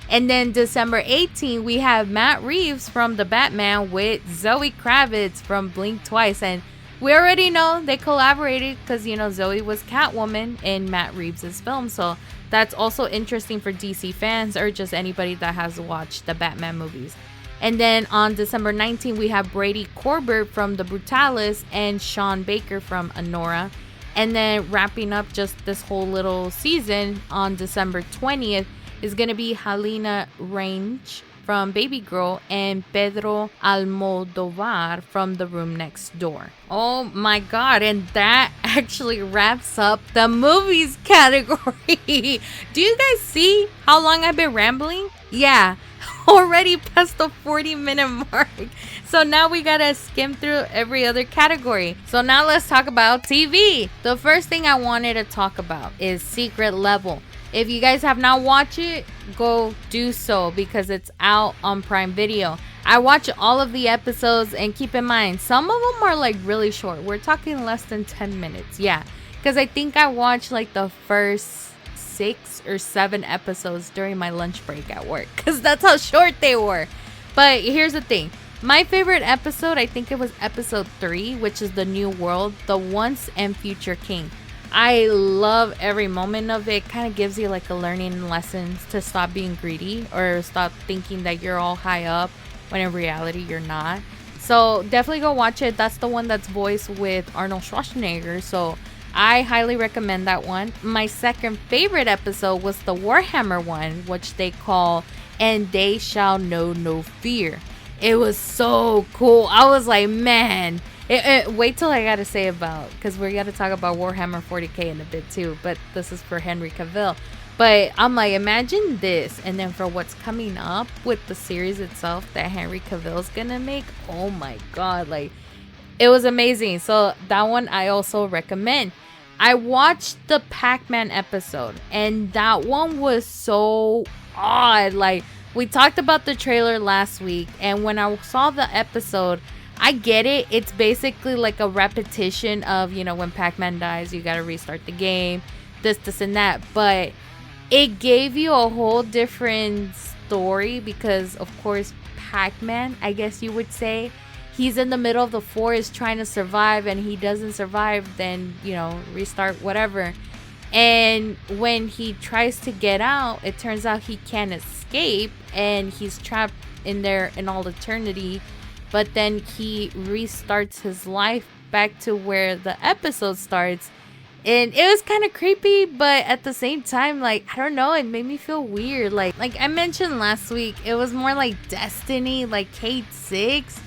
And then December 18, we have Matt Reeves from The Batman with Zoe Kravitz from Blink Twice. And we already know they collaborated because, Zoe was Catwoman in Matt Reeves' film. So that's also interesting for DC fans or just anybody that has watched the Batman movies. And then on December 19, we have Brady Corbett from The Brutalis and Sean Baker from Anora. And then wrapping up just this whole little season on December 20th is going to be Helena Range from Baby Girl and Pedro Almodovar from The Room Next Door. Oh my god, and that actually wraps up the movies category. Do you guys see how long I've been rambling? Yeah, already past the 40-minute mark. So now we gotta skim through every other category. So now let's talk about TV. The first thing I wanted to talk about is Secret Level. If you guys have not watched it, go do so because it's out on Prime Video. I watch all of the episodes, and keep in mind, some of them are like really short. We're talking less than 10 minutes. Yeah, because I think I watched like the first 6 or 7 episodes during my lunch break at work because that's how short they were. But here's the thing. My favorite episode, I think it was episode 3, which is The New World, The Once and Future King. I love every moment of it. It kind of gives you like a learning lessons to stop being greedy or stop thinking that you're all high up when in reality you're not. So definitely go watch it. That's the one that's voiced with Arnold Schwarzenegger. So I highly recommend that one. My second favorite episode was the Warhammer one, which they call And They Shall Know No Fear. It was so cool. I was like, man. Wait till I gotta say about, because we gotta talk about Warhammer 40k in a bit too, but this is for Henry Cavill. But I'm like, imagine this, and then for what's coming up with the series itself that Henry Cavill's gonna make, oh my god, like, it was amazing. So that one I also recommend. I watched the Pac-Man episode, and that one was so odd. Like, we talked about the trailer last week, and when I saw the episode, I get it. It's basically like a repetition of, when Pac-Man dies, you gotta restart the game, this, and that. But it gave you a whole different story because, of course, Pac-Man, I guess you would say, he's in the middle of the forest trying to survive, and he doesn't survive, then, restart whatever. And when he tries to get out, it turns out he can't escape, and he's trapped in there in all eternity. But then he restarts his life back to where the episode starts. And it was kind of creepy, but at the same time, like, I don't know, it made me feel weird. Like I mentioned last week, it was more like Destiny, like Kate 6.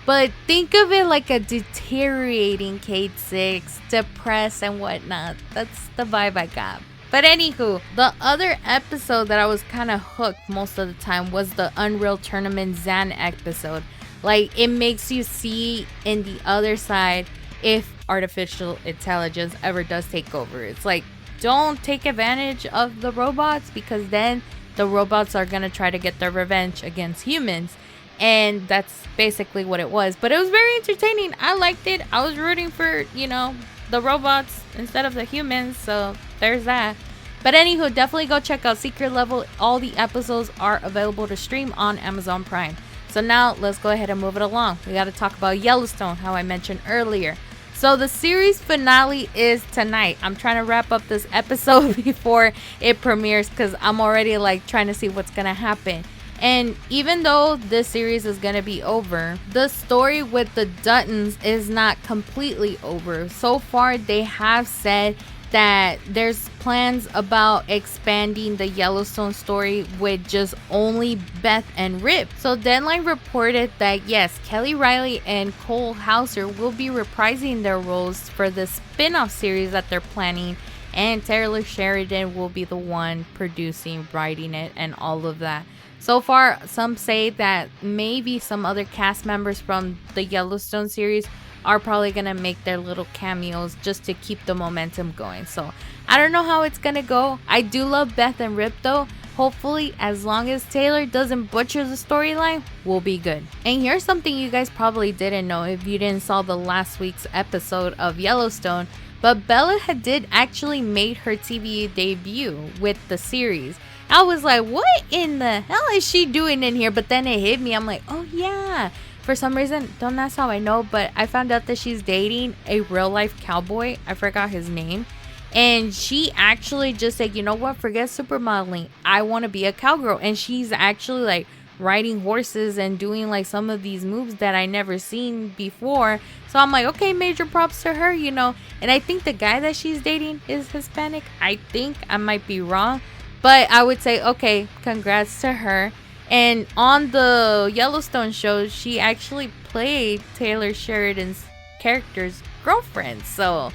But think of it like a deteriorating Kate 6, depressed and whatnot. That's the vibe I got. But anywho, the other episode that I was kind of hooked most of the time was the Unreal Tournament Zan episode. Like, it makes you see in the other side if artificial intelligence ever does take over. It's like, don't take advantage of the robots because then the robots are going to try to get their revenge against humans. And that's basically what it was. But it was very entertaining. I liked it. I was rooting for, the robots instead of the humans. So there's that. But anywho, definitely go check out Secret Level. All the episodes are available to stream on Amazon Prime. So now let's go ahead and move it along. We got to talk about Yellowstone, how I mentioned earlier. So the series finale is tonight. I'm trying to wrap up this episode before it premieres because I'm already like trying to see what's going to happen. And even though this series is going to be over, the story with the Duttons is not completely over. So far, they have said that there's plans about expanding the Yellowstone story with just only Beth and Rip. So Deadline reported that yes, Kelly Riley and Cole Hauser will be reprising their roles for the spin-off series that they're planning, and Taylor Sheridan will be the one producing, writing it, and all of that. So far, some say that maybe some other cast members from the Yellowstone series are probably going to make their little cameos just to keep the momentum going. So I don't know how it's going to go. I do love Beth and Rip though. Hopefully, as long as Taylor doesn't butcher the storyline, we'll be good. And here's something you guys probably didn't know if you didn't saw the last week's episode of Yellowstone. But Bella did actually made her TV debut with the series. I was like, what in the hell is she doing in here? But then it hit me. I'm like, oh yeah. For some reason, don't ask how I know, but I found out that she's dating a real life cowboy. I forgot his name. And she actually just said, you know what? Forget supermodeling. I want to be a cowgirl. And she's actually like riding horses and doing like some of these moves that I never seen before. So I'm like, okay, major props to her, you know. And I think the guy that she's dating is Hispanic. I think I might be wrong. But I would say, okay, congrats to her. And on the Yellowstone show, she actually played Taylor Sheridan's character's girlfriend. So,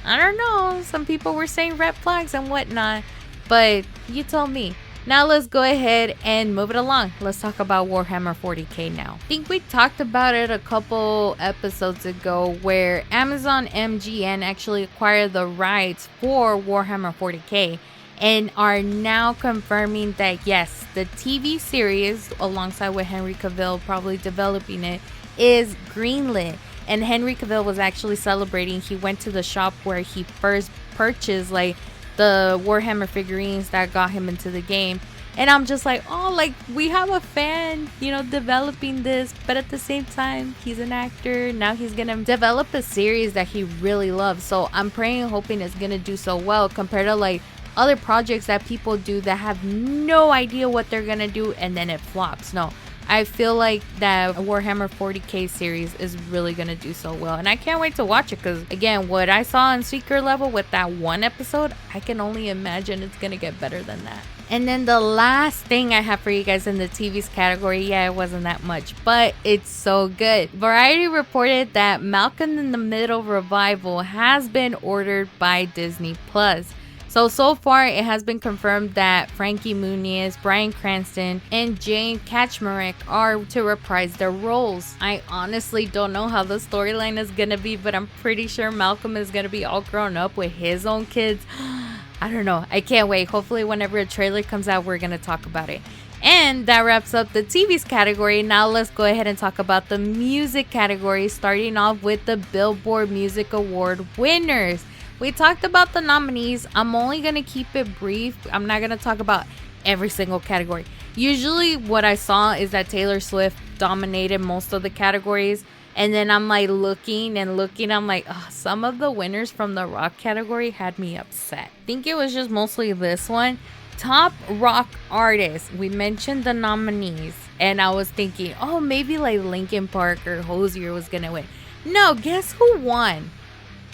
I don't know. Some people were saying red flags and whatnot. But you tell me. Now let's go ahead and move it along. Let's talk about Warhammer 40k now. I think we talked about it a couple episodes ago where Amazon MGN actually acquired the rights for Warhammer 40k. And are now confirming that yes, the TV series, alongside with Henry Cavill probably developing it, is greenlit. And Henry Cavill was actually celebrating. He went to the shop where he first purchased like the Warhammer figurines that got him into the game. And I'm just like, oh, like we have a fan, you know, developing this. But at the same time, he's an actor. Now he's going to develop a series that he really loves. So I'm praying and hoping it's going to do so well compared to like other projects that people do that have no idea what they're gonna do and then it flops. No, I feel like that Warhammer 40k series is really gonna do so well, and I can't wait to watch it because again, what I saw in Secret Level with that one episode, I can only imagine it's gonna get better than that. And then the last thing I have for you guys in the TV's category, yeah, it wasn't that much, but it's so good. Variety reported that Malcolm in the Middle revival has been ordered by Disney Plus. So far, it has been confirmed that Frankie Muniz, Bryan Cranston, and Jane Kaczmarek are to reprise their roles. I honestly don't know how the storyline is going to be, but I'm pretty sure Malcolm is going to be all grown up with his own kids. I don't know. I can't wait. Hopefully, whenever a trailer comes out, we're going to talk about it. And that wraps up the TV's category. Now let's go ahead and talk about the music category, starting off with the Billboard Music Award winners. We talked about the nominees. I'm only going to keep it brief. I'm not going to talk about every single category. Usually what I saw is that Taylor Swift dominated most of the categories. And then I'm like looking. I'm like, oh, some of the winners from the rock category had me upset. I think it was just mostly this one. Top rock artist. We mentioned the nominees. And I was thinking, oh, maybe like Linkin Park or Hozier was going to win. No, guess who won?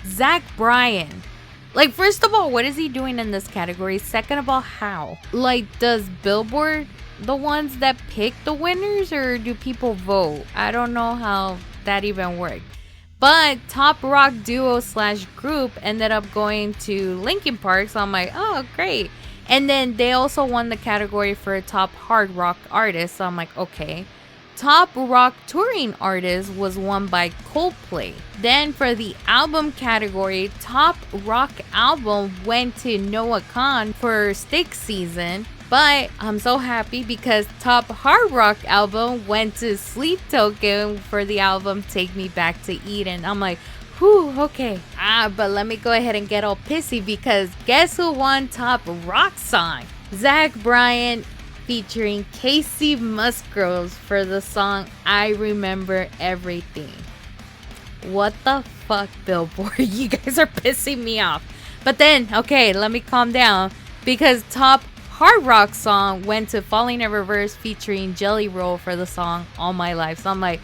Zach Bryan. Like, first of all, what is he doing in this category? Second of all, how? Like, does Billboard the ones that pick the winners, or do people vote? I don't know how that even worked. But top rock duo / group ended up going to Linkin Park, so I'm like, oh, great. And then they also won the category for top hard rock artist, so I'm like, okay. Top rock touring artist was won by Coldplay. Then for the album category, top rock album went to Noah Kahan for Stick Season. But I'm so happy because top hard rock album went to Sleep Token for the album Take Me Back to Eden. I'm like, whew, okay. But let me go ahead and get all pissy because guess who won top rock song? Zach Bryan featuring Casey Musgroves for the song I Remember Everything. What the fuck, Billboard? You guys are pissing me off. But then, okay, let me calm down because top hard rock song went to Falling in Reverse featuring Jelly Roll for the song All My Life. So I'm like,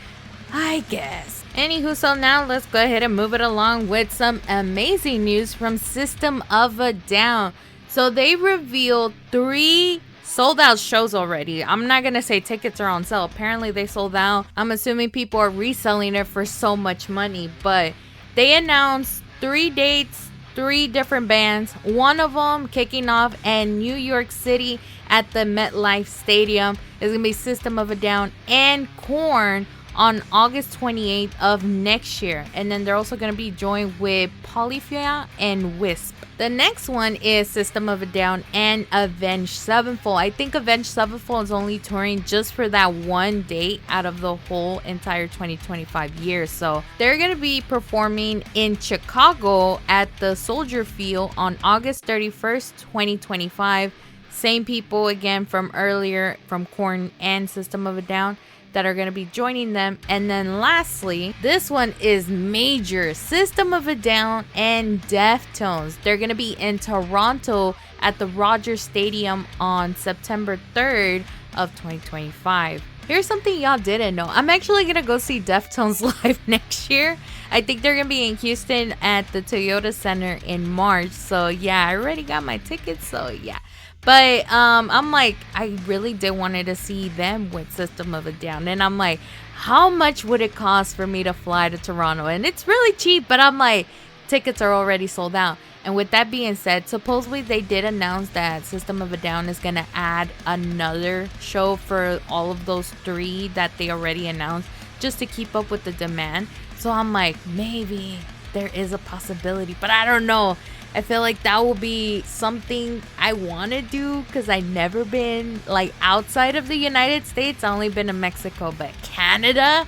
I guess. Anywho, so now let's go ahead and move it along with some amazing news from System of a Down. So they revealed 3 sold out shows already. I'm not gonna say tickets are on sale. Apparently they sold out. I'm assuming people are reselling it for so much money, but they announced 3 dates, 3 different bands. One of them kicking off in New York City at the MetLife Stadium is going to be System of a Down and Korn on August 28th of next year. And then they're also going to be joined with Polyphia and Wisp. The next one is System of a Down and Avenged Sevenfold. I think Avenged Sevenfold is only touring just for that one date out of the whole entire 2025 year. So they're going to be performing in Chicago at the Soldier Field on August 31st, 2025. Same people again from earlier, from Korn and System of a Down, that are going to be joining them. And then lastly, this one is major. System of a Down and Deftones. They're going to be in Toronto at the Rogers Stadium on September 3rd of 2025. Here's something y'all didn't know. I'm actually going to go see Deftones live next year. I think they're going to be in Houston at the Toyota Center in March. So yeah, I already got my tickets. So yeah. But I'm like, I really did wanted to see them with System of a Down. And I'm like, how much would it cost for me to fly to Toronto? And it's really cheap, but I'm like, tickets are already sold out. And with that being said, supposedly they did announce that System of a Down is going to add another show for all of those 3 that they already announced, just to keep up with the demand. So I'm like, maybe there is a possibility, but I don't know. I feel like that will be something I want to do because I've never been like outside of the United States. I've only been to Mexico, but Canada,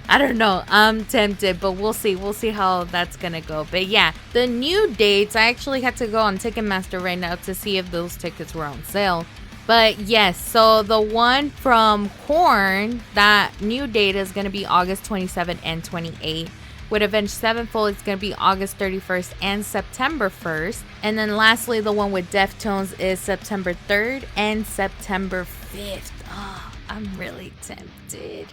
I don't know. I'm tempted, but we'll see. We'll see how that's going to go. But yeah, the new dates, I actually had to go on Ticketmaster right now to see if those tickets were on sale. But yes, so the one from Korn, that new date is going to be August 27 and 28. With Avenged Sevenfold, it's going to be August 31st and September 1st. And then lastly, the one with Deftones is September 3rd and September 5th. Oh, I'm really tempted.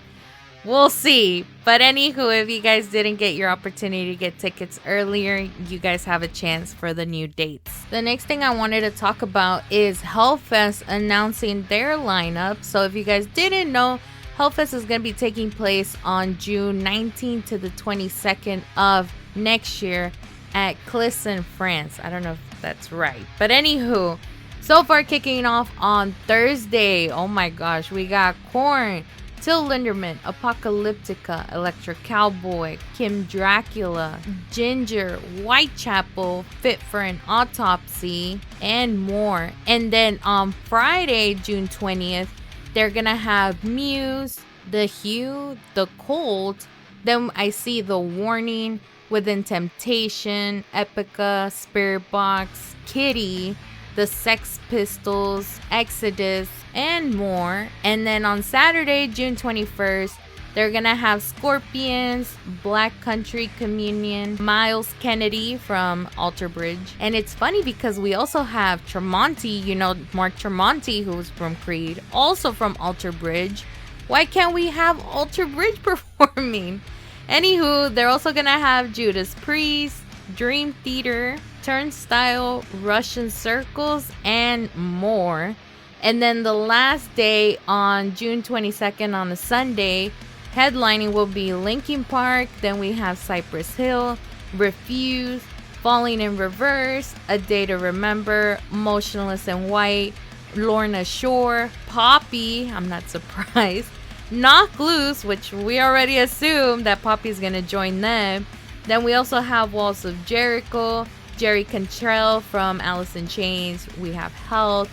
We'll see. But anywho, if you guys didn't get your opportunity to get tickets earlier, you guys have a chance for the new dates. The next thing I wanted to talk about is Hellfest announcing their lineup. So if you guys didn't know, Hellfest is going to be taking place on June 19th to the 22nd of next year at Clisson, France. I don't know if that's right. But anywho, so far kicking off on Thursday. Oh my gosh, we got Korn, Till Lindemann, Apocalyptica, Electric Cowboy, Kim Dracula, Ginger, Whitechapel, Fit for an Autopsy, and more. And then on Friday, June 20th, they're gonna have Muse, The Hue, The Cold. Then I see The Warning, Within Temptation, Epica, Spirit Box, Kitty, The Sex Pistols, Exodus, and more. And then on Saturday, June 21st, they're gonna have Scorpions, Black Country Communion, Miles Kennedy from Alter Bridge. And it's funny because we also have Tremonti, you know, Mark Tremonti, who's from Creed, also from Alter Bridge. Why can't we have Alter Bridge performing? Anywho, they're also gonna have Judas Priest, Dream Theater, Turnstile, Russian Circles, and more. And then the last day on June 22nd on a Sunday, headlining will be Linkin Park. Then we have Cypress Hill, Refuse, Falling in Reverse, A Day to Remember, Motionless in White, Lorna Shore, Poppy, I'm not surprised, Knock Loose, which we already assumed that Poppy's gonna join them. Then we also have Walls of Jericho, Jerry Cantrell from Alice in Chains. We have Health,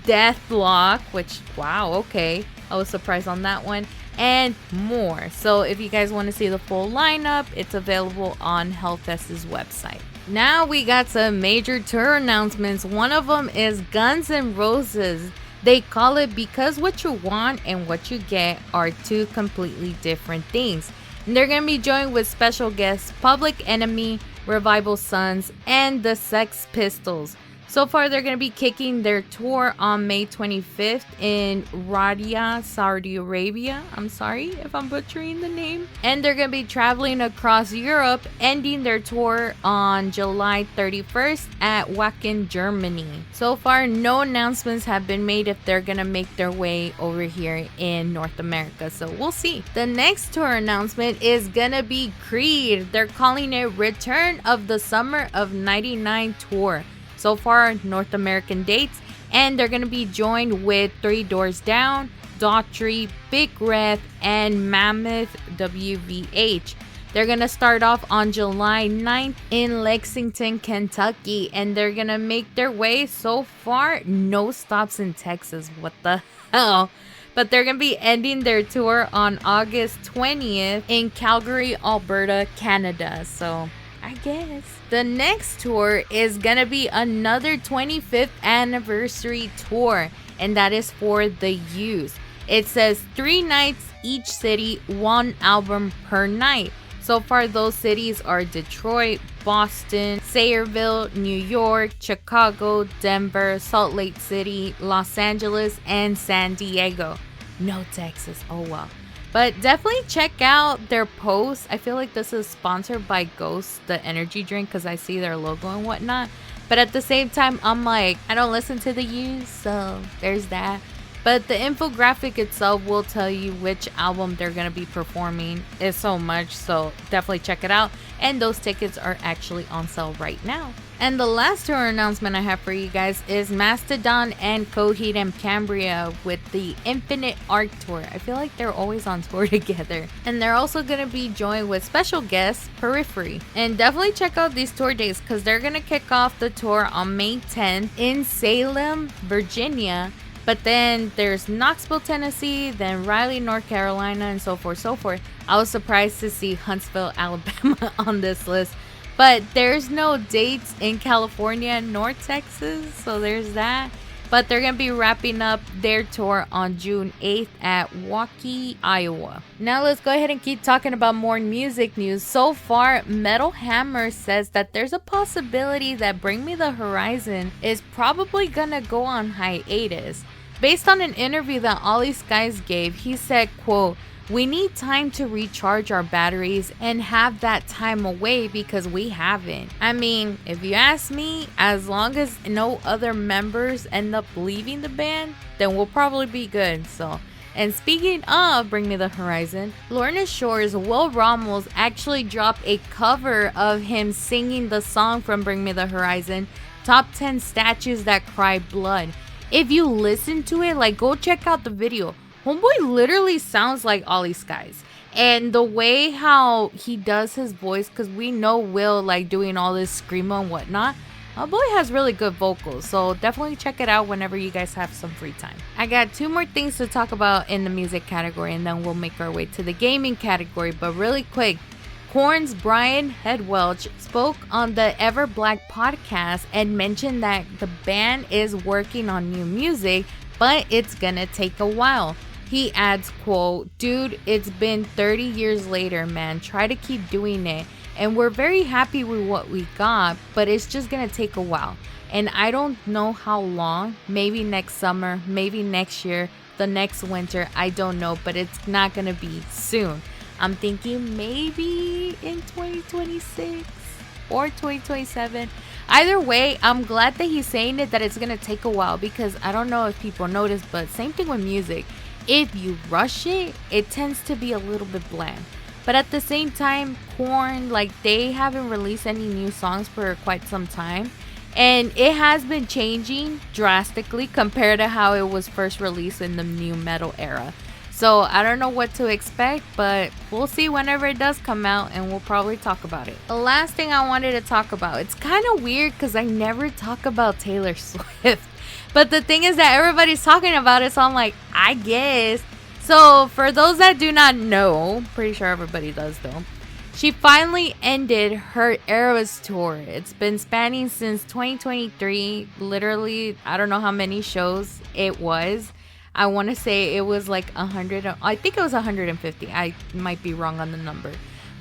Deathlock, which, wow, okay, I was surprised on that one, and more. So if you guys want to see the full lineup, it's available on Hellfest's website. Now we got some major tour announcements. One of them is Guns N' Roses. They call it Because What You Want and What You Get are two completely different things. And they're going to be joined with special guests Public Enemy, Revival Sons, and the Sex Pistols. So far, they're going to be kicking their tour on May 25th in Riyadh, Saudi Arabia. I'm sorry if I'm butchering the name. And they're going to be traveling across Europe, ending their tour on July 31st at Wacken, Germany. So far, no announcements have been made if they're going to make their way over here in North America. So we'll see. The next tour announcement is going to be Creed. They're calling it Return of the Summer of '99 tour. So far, North American dates, and they're going to be joined with Three Doors Down, Daughtry, Big Red, and Mammoth WVH. They're going to start off on July 9th in Lexington, Kentucky, and they're going to make their way. So far, no stops in Texas. What the hell? But they're going to be ending their tour on August 20th in Calgary, Alberta, Canada. So I guess. The next tour is gonna be another 25th anniversary tour, and that is for the Used. It says 3 nights each city, 1 album per night. So far, those cities are Detroit, Boston, Sayreville, New York, Chicago, Denver, Salt Lake City, Los Angeles, and San Diego. No Texas. Oh wow. But definitely check out their posts. I feel like this is sponsored by Ghost, the energy drink, because I see their logo and whatnot. But at the same time, I'm like, I don't listen to the Used, so there's that. But the infographic itself will tell you which album they're going to be performing. It's so much, so definitely check it out. And those tickets are actually on sale right now. And the last tour announcement I have for you guys is Mastodon and Coheed and Cambria with the Infinite Arc Tour. I feel like they're always on tour together. And they're also going to be joined with special guest Periphery. And definitely check out these tour dates because they're going to kick off the tour on May 10th in Salem, Virginia. But then there's Knoxville, Tennessee, then Raleigh, North Carolina, and so forth, so forth. I was surprised to see Huntsville, Alabama on this list. But there's no dates in California nor Texas, so there's that. But they're going to be wrapping up their tour on June 8th at Waukee, Iowa. Now let's go ahead and keep talking about more music news. So far, Metal Hammer says that there's a possibility that Bring Me the Horizon is probably going to go on hiatus. Based on an interview that Ollie Skies gave, he said, quote, "We need time to recharge our batteries and have that time away because we haven't." I mean, if you ask me, as long as no other members end up leaving the band, then we'll probably be good. So, and speaking of Bring Me the Horizon, Lorna Shore's Will Ramos actually dropped a cover of him singing the song from Bring Me the Horizon, Top 10 Statues That Cry Blood. If you listen to it, like, go check out the video. Homeboy literally sounds like Ollie Skies. And the way how he does his voice, because we know Will like doing all this screamo and whatnot. My boy has really good vocals, so definitely check it out whenever you guys have some free time. I got 2 more things to talk about in the music category, and then we'll make our way to the gaming category. But really quick, Korn's Bryan Headwelch spoke on the Ever Black podcast and mentioned that the band is working on new music, but it's gonna take a while. He adds, quote, "Dude, it's been 30 years later, man. Try to keep doing it. And we're very happy with what we got, but it's just gonna take a while. And I don't know how long. Maybe next summer, maybe next year, the next winter. I don't know, but it's not gonna be soon. I'm thinking maybe in 2026 or 2027. Either way, I'm glad that he's saying it, that it's gonna take a while, because I don't know if people notice, but same thing with music. If you rush it, it tends to be a little bit bland. But at the same time, Korn, like, they haven't released any new songs for quite some time. And it has been changing drastically compared to how it was first released in the new metal era. So I don't know what to expect, but we'll see whenever it does come out, and we'll probably talk about it. The last thing I wanted to talk about, it's kind of weird because I never talk about Taylor Swift. But the thing is that everybody's talking about it, so I'm like, I guess. So for those that do not know, pretty sure everybody does though, she finally ended her Eras tour. It's been spanning since 2023. Literally, I don't know how many shows it was. I want to say it was like 100. I think it was 150. I might be wrong on the number.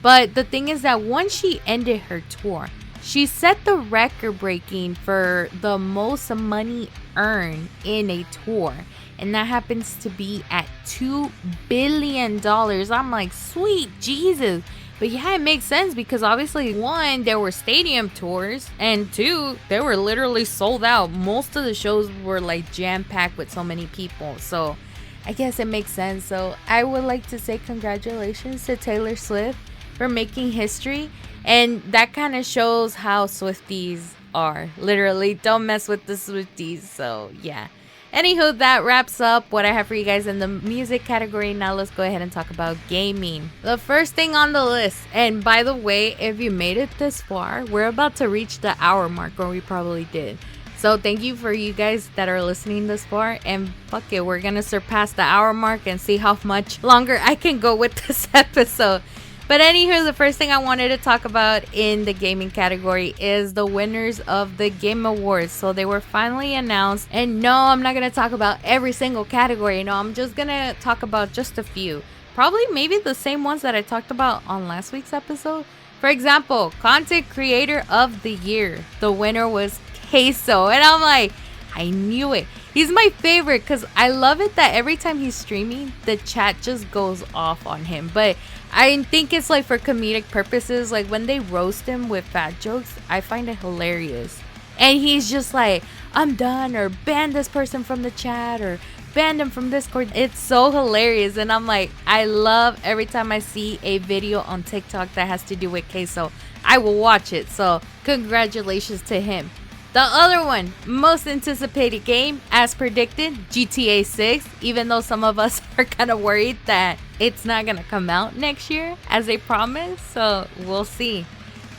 But the thing is that once she ended her tour, She set the record breaking for the most money earned in a tour. And that happens to be at $2 billion. I'm like, sweet Jesus. But yeah, it makes sense because obviously, one, there were stadium tours, and two, they were literally sold out. Most of the shows were like jam-packed with so many people. So I guess it makes sense. So I would like to say congratulations to Taylor Swift for making history. And that kind of shows how Swifties are. Literally, don't mess with the Swifties. So yeah. Anywho, that wraps up what I have for you guys in the music category. Now let's go ahead and talk about gaming. The first thing on the list, and by the way, if you made it this far, we're about to reach the hour mark, or we probably did. So thank you for you guys that are listening this far, and fuck it, we're gonna surpass the hour mark and see how much longer I can go with this episode. But anywho, the first thing I wanted to talk about in the gaming category is the winners of the Game Awards. So they were finally announced. And no, I'm not going to talk about every single category. No, I'm just going to talk about just a few. Probably maybe the same ones that I talked about on last week's episode. For example, Content Creator of the Year. The winner was Queso. And I'm like, I knew it. He's my favorite because I love it that every time he's streaming, the chat just goes off on him. But I think it's like for comedic purposes. Like when they roast him with fat jokes, I find it hilarious. And he's just like, I'm done, or ban this person from the chat, or ban them from Discord. It's so hilarious. And I'm like, I love every time I see a video on TikTok that has to do with Queso. I will watch it. So congratulations to him. The other one, most anticipated game, as predicted, GTA 6, even though some of us are kind of worried that it's not going to come out next year, as they promised, so we'll see.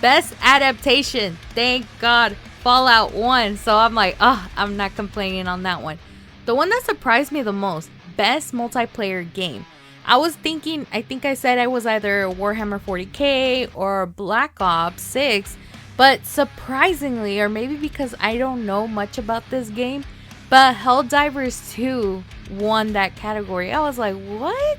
Best adaptation, thank God, Fallout 1, so I'm like, I'm not complaining on that one. The one that surprised me the most, best multiplayer game. I was thinking, I think I said I was either Warhammer 40k or Black Ops 6, but surprisingly, or maybe because I don't know much about this game, but Helldivers 2 won that category. I was like, what?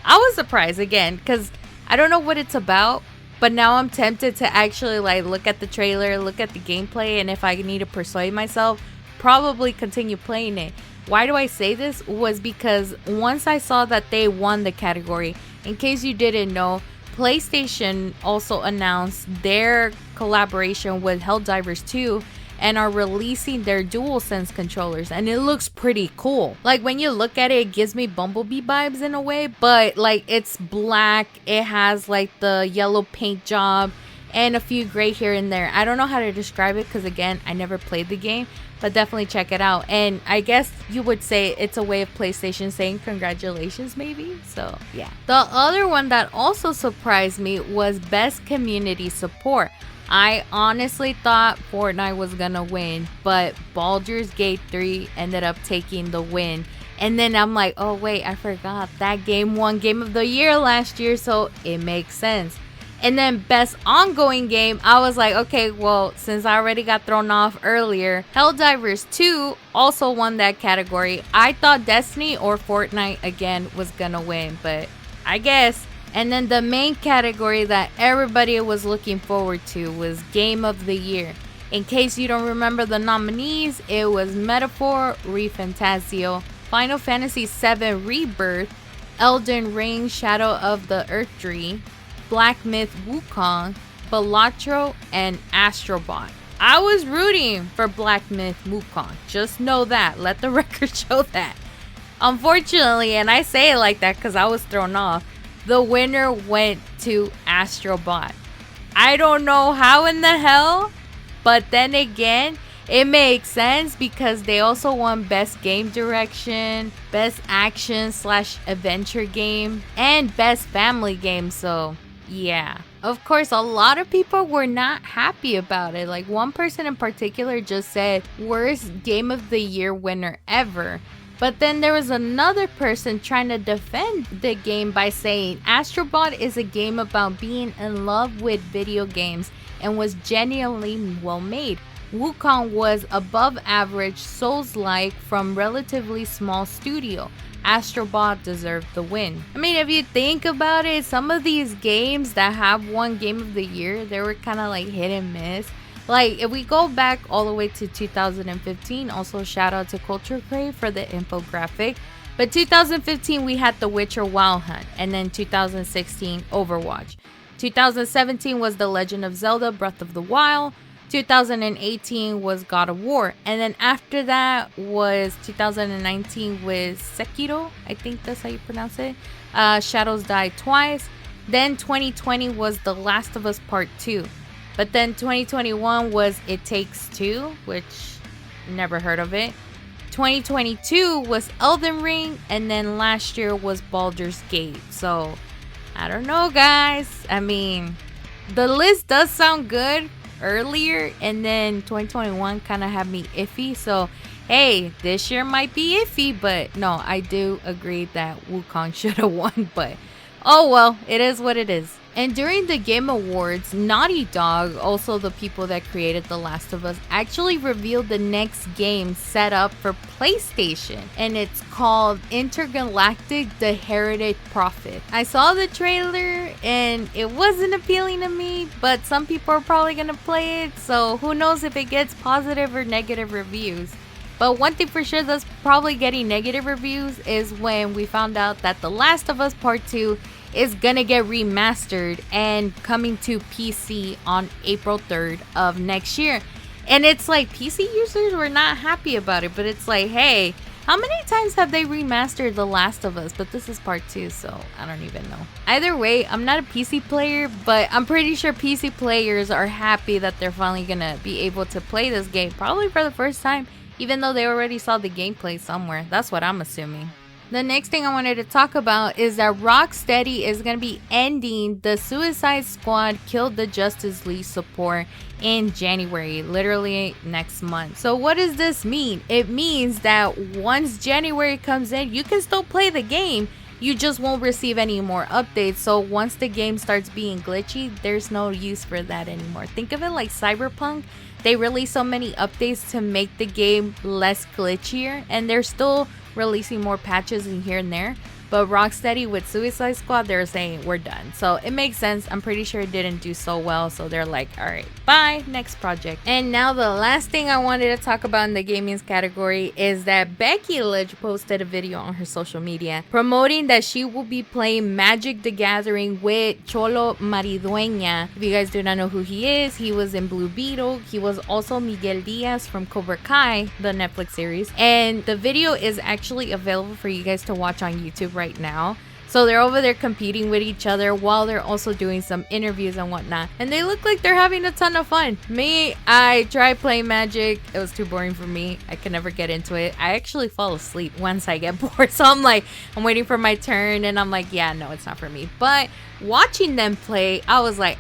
I was surprised again because I don't know what it's about, but now I'm tempted to actually like look at the trailer, look at the gameplay, and if I need to persuade myself, probably continue playing it. Why do I say this? Was because once I saw that they won the category, in case you didn't know, PlayStation also announced their collaboration with Helldivers 2 and are releasing their DualSense controllers, and it looks pretty cool. Like when you look at it, it gives me Bumblebee vibes in a way, but like it's black, it has like the yellow paint job and a few gray here and there. I don't know how to describe it because again, I never played the game, but definitely check it out. And I guess you would say it's a way of PlayStation saying congratulations maybe. So yeah. The other one that also surprised me was best community support. I honestly thought Fortnite was gonna win, but Baldur's Gate 3 ended up taking the win. And then I'm like, oh wait, I forgot that game won Game of the Year last year, so it makes sense. And then best ongoing game, I was like, okay, well, since I already got thrown off earlier, Helldivers 2 also won that category. I thought Destiny or Fortnite again was gonna win, but I guess. And then the main category that everybody was looking forward to was Game of the Year. In case you don't remember the nominees, it was Metaphor ReFantazio, Final Fantasy VII Rebirth, Elden Ring Shadow of the Erdtree, Black Myth Wukong, Balatro, and Astrobot. I was rooting for Black Myth Wukong. Just know that. Let the record show that. Unfortunately, and I say it like that because I was thrown off, the winner went to Astrobot. I don't know how in the hell, but then again, it makes sense because they also won Best Game Direction, Best Action/Adventure Game, and Best Family Game, so yeah. Of course, a lot of people were not happy about it. Like one person in particular just said, worst Game of the Year winner ever. But then there was another person trying to defend the game by saying Astrobot is a game about being in love with video games and was genuinely well made. Wukong was above average Souls-like from relatively small studio. Astrobot deserved the win. I mean, if you think about it, some of these games that have won Game of the Year, they were kind of like hit and miss. Like, if we go back all the way to 2015, also shout out to Culture Crave for the infographic. But 2015, we had The Witcher Wild Hunt, and then 2016, Overwatch. 2017 was The Legend of Zelda Breath of the Wild. 2018 was God of War. And then after that was 2019 with Sekiro. I think that's how you pronounce it. Shadows Die Twice. Then 2020 was The Last of Us Part 2. But then 2021 was It Takes Two, which never heard of it. 2022 was Elden Ring. And then last year was Baldur's Gate. So, I don't know, guys. I mean, the list does sound good earlier, and then 2021 kind of had me iffy. So hey, this year might be iffy, but no, I do agree that Wukong should have won, but oh well, it is what it is. And during the Game Awards, Naughty Dog, also the people that created The Last of Us, actually revealed the next game set up for PlayStation. And it's called Intergalactic: The Heritage Prophet. I saw the trailer and it wasn't appealing to me, but some people are probably going to play it. So who knows if it gets positive or negative reviews. But one thing for sure that's probably getting negative reviews is when we found out that The Last of Us Part 2 is gonna get remastered and coming to PC on April 3rd of next year. And it's like, PC users were not happy about it, but it's like, hey, how many times have they remastered The Last of Us? But this is part 2, so I don't even know. Either way, I'm not a PC player, but I'm pretty sure PC players are happy that they're finally gonna be able to play this game, probably for the first time, even though they already saw the gameplay somewhere. That's what I'm assuming. The next thing I wanted to talk about is that Rocksteady is going to be ending the Suicide Squad Killed the Justice League support in January, literally next month. So what does this mean? It means that once January comes in, you can still play the game. You just won't receive any more updates. So once the game starts being glitchy, there's no use for that anymore. Think of it like Cyberpunk. They release so many updates to make the game less glitchier, and they're still releasing more patches in here and there. But Rocksteady with Suicide Squad, they're saying we're done. So it makes sense. I'm pretty sure it didn't do so well. So they're like, all right, bye, next project. And now the last thing I wanted to talk about in the gaming category is that Becky Lynch posted a video on her social media promoting that she will be playing Magic the Gathering with Cholo Maridueña. If you guys do not know who he is, he was in Blue Beetle. He was also Miguel Diaz from Cobra Kai, the Netflix series. And the video is actually available for you guys to watch on YouTube right now. So they're over there competing with each other while they're also doing some interviews and whatnot. And they look like they're having a ton of fun. Me, I tried playing Magic. It was too boring for me. I could never get into it. I actually fall asleep once I get bored. So I'm like, I'm waiting for my turn and I'm like, yeah, no, it's not for me. But watching them play, I was like,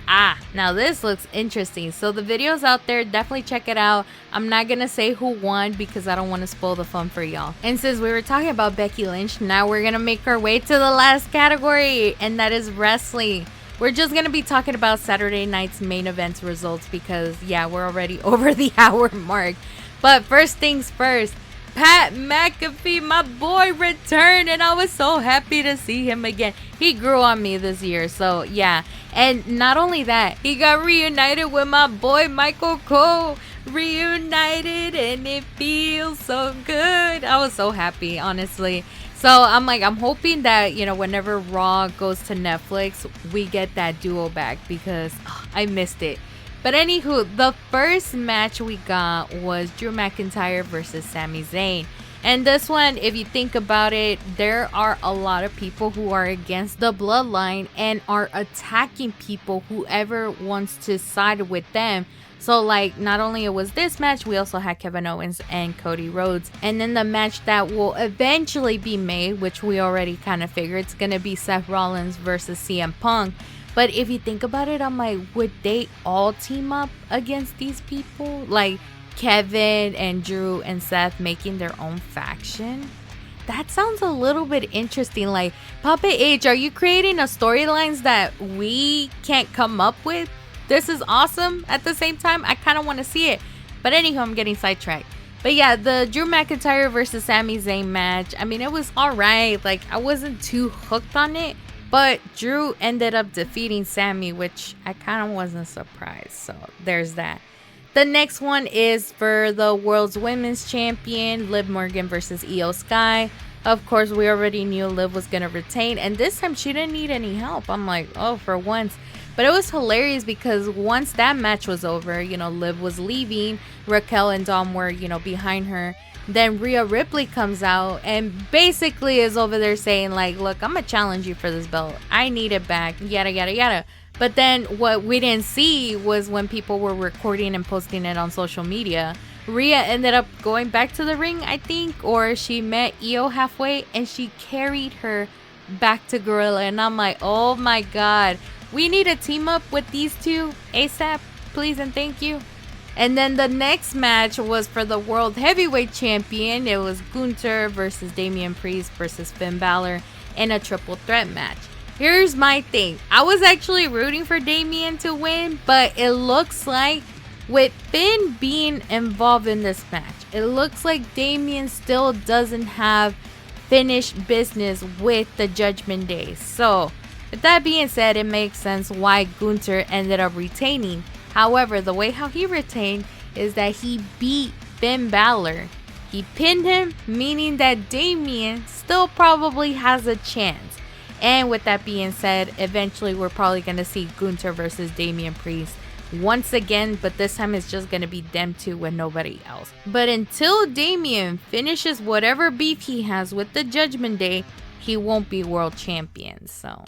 now this looks interesting. So the video's out there. Definitely check it out. I'm not going to say who won because I don't want to spoil the fun for y'all. And since we were talking about Becky Lynch, now we're going to make our way to the last category, and that is wrestling. We're just going to be talking about Saturday night's main events results because, yeah, we're already over the hour mark. But first things first, Pat McAfee, my boy, returned, and I was so happy to see him again. He grew on me this year, so yeah. And not only that, he got reunited with my boy Michael Cole. Reunited, and it feels so good. I was so happy, honestly. So I'm hoping that, you know, whenever Raw goes to Netflix, we get that duo back because I missed it. But anywho, the first match we got was Drew McIntyre versus Sami Zayn. And this one, if you think about it, there are a lot of people who are against the bloodline and are attacking people, whoever wants to side with them. So, like, not only it was this match, we also had Kevin Owens and Cody Rhodes. And then the match that will eventually be made, which we already kind of figured, it's going to be Seth Rollins versus CM Punk. But if you think about it, I'm like, would they all team up against these people? Like, Kevin and Drew and Seth making their own faction? That sounds a little bit interesting. Like, Papa H, are you creating a storylines that we can't come up with? This is awesome. At the same time, I kind of want to see it. But anyhow, I'm getting sidetracked. But yeah, the Drew McIntyre versus Sami Zayn match, I mean, it was alright. Like, I wasn't too hooked on it. But Drew ended up defeating Sami, which I kind of wasn't surprised. So there's that. The next one is for the World's Women's Champion, Liv Morgan versus Io Sky. Of course, we already knew Liv was going to retain. And this time, she didn't need any help. I'm like, oh, for once. But it was hilarious because once that match was over, you know, Liv was leaving. Raquel and Dom were, you know, behind her. Then Rhea Ripley comes out and basically is over there saying, like, look, I'm going to challenge you for this belt. I need it back. Yada, yada, yada. But then what we didn't see was when people were recording and posting it on social media, Rhea ended up going back to the ring, I think, or she met Io halfway and she carried her back to Gorilla. And I'm like, oh my God, we need to team up with these two ASAP, please and thank you. And then the next match was for the World Heavyweight Champion. It was Gunther versus Damian Priest versus Finn Balor in a triple threat match. Here's my thing. I was actually rooting for Damian to win, but it looks like with Finn being involved in this match, it looks like Damian still doesn't have finished business with the Judgment Day. So, with that being said, it makes sense why Gunther ended up retaining. However, the way how he retained is that he beat Finn Balor. He pinned him, meaning that Damian still probably has a chance. And with that being said, eventually we're probably going to see Gunther versus Damian Priest once again, but this time it's just going to be them two and nobody else. But until Damian finishes whatever beef he has with the Judgment Day, he won't be world champion. So,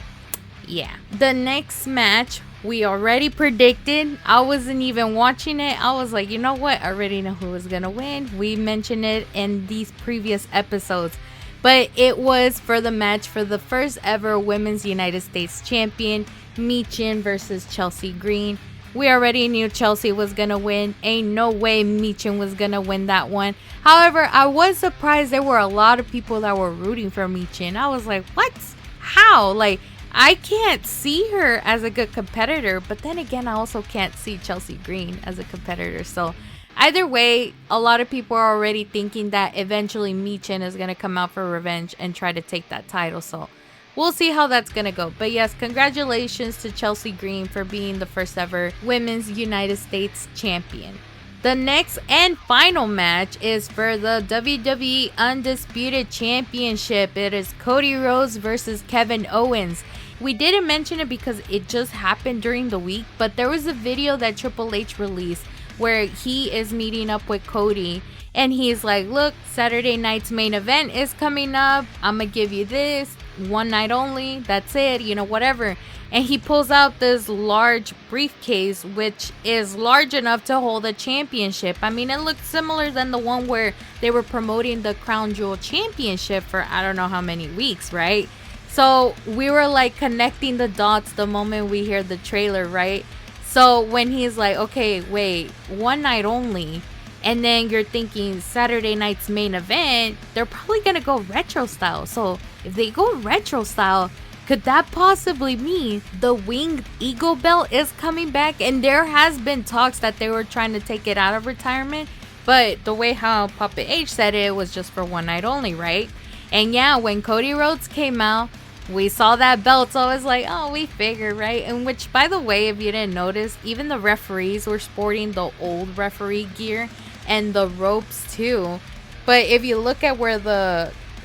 yeah. The next match we already predicted. I wasn't even watching it. I was like, you know what? I already know who is going to win. We mentioned it in these previous episodes. But it was for the match for the first ever Women's United States Champion, Michin versus Chelsea Green. We already knew Chelsea was going to win. Ain't no way Michin was going to win that one. However, I was surprised there were a lot of people that were rooting for Michin. I was like, what? How? Like, I can't see her as a good competitor, but then again, I also can't see Chelsea Green as a competitor. So either way, a lot of people are already thinking that eventually Michin is going to come out for revenge and try to take that title. So we'll see how that's going to go. But yes, congratulations to Chelsea Green for being the first ever Women's United States Champion. The next and final match is for the WWE Undisputed Championship. It is Cody Rhodes versus Kevin Owens. We didn't mention it because it just happened during the week, but there was a video that Triple H released where he is meeting up with Cody and he's like, look, Saturday night's main event is coming up. I'm gonna give you this, one night only, that's it, you know, whatever. And he pulls out this large briefcase, which is large enough to hold a championship. I mean, it looks similar than the one where they were promoting the Crown Jewel Championship for I don't know how many weeks, right? So we were like connecting the dots the moment we hear the trailer, right? So when he's like, okay, wait, one night only, and then you're thinking Saturday night's main event, they're probably going to go retro style. So if they go retro style, could that possibly mean the Winged Eagle belt is coming back? And there has been talks that they were trying to take it out of retirement. But the way how Papa H said it was just for one night only, right? And yeah, when Cody Rhodes came out, we saw that belt, so I was like, oh, we figured, right? And which, by the way, if you didn't notice, even the referees were sporting the old referee gear and the ropes too. But if you look at where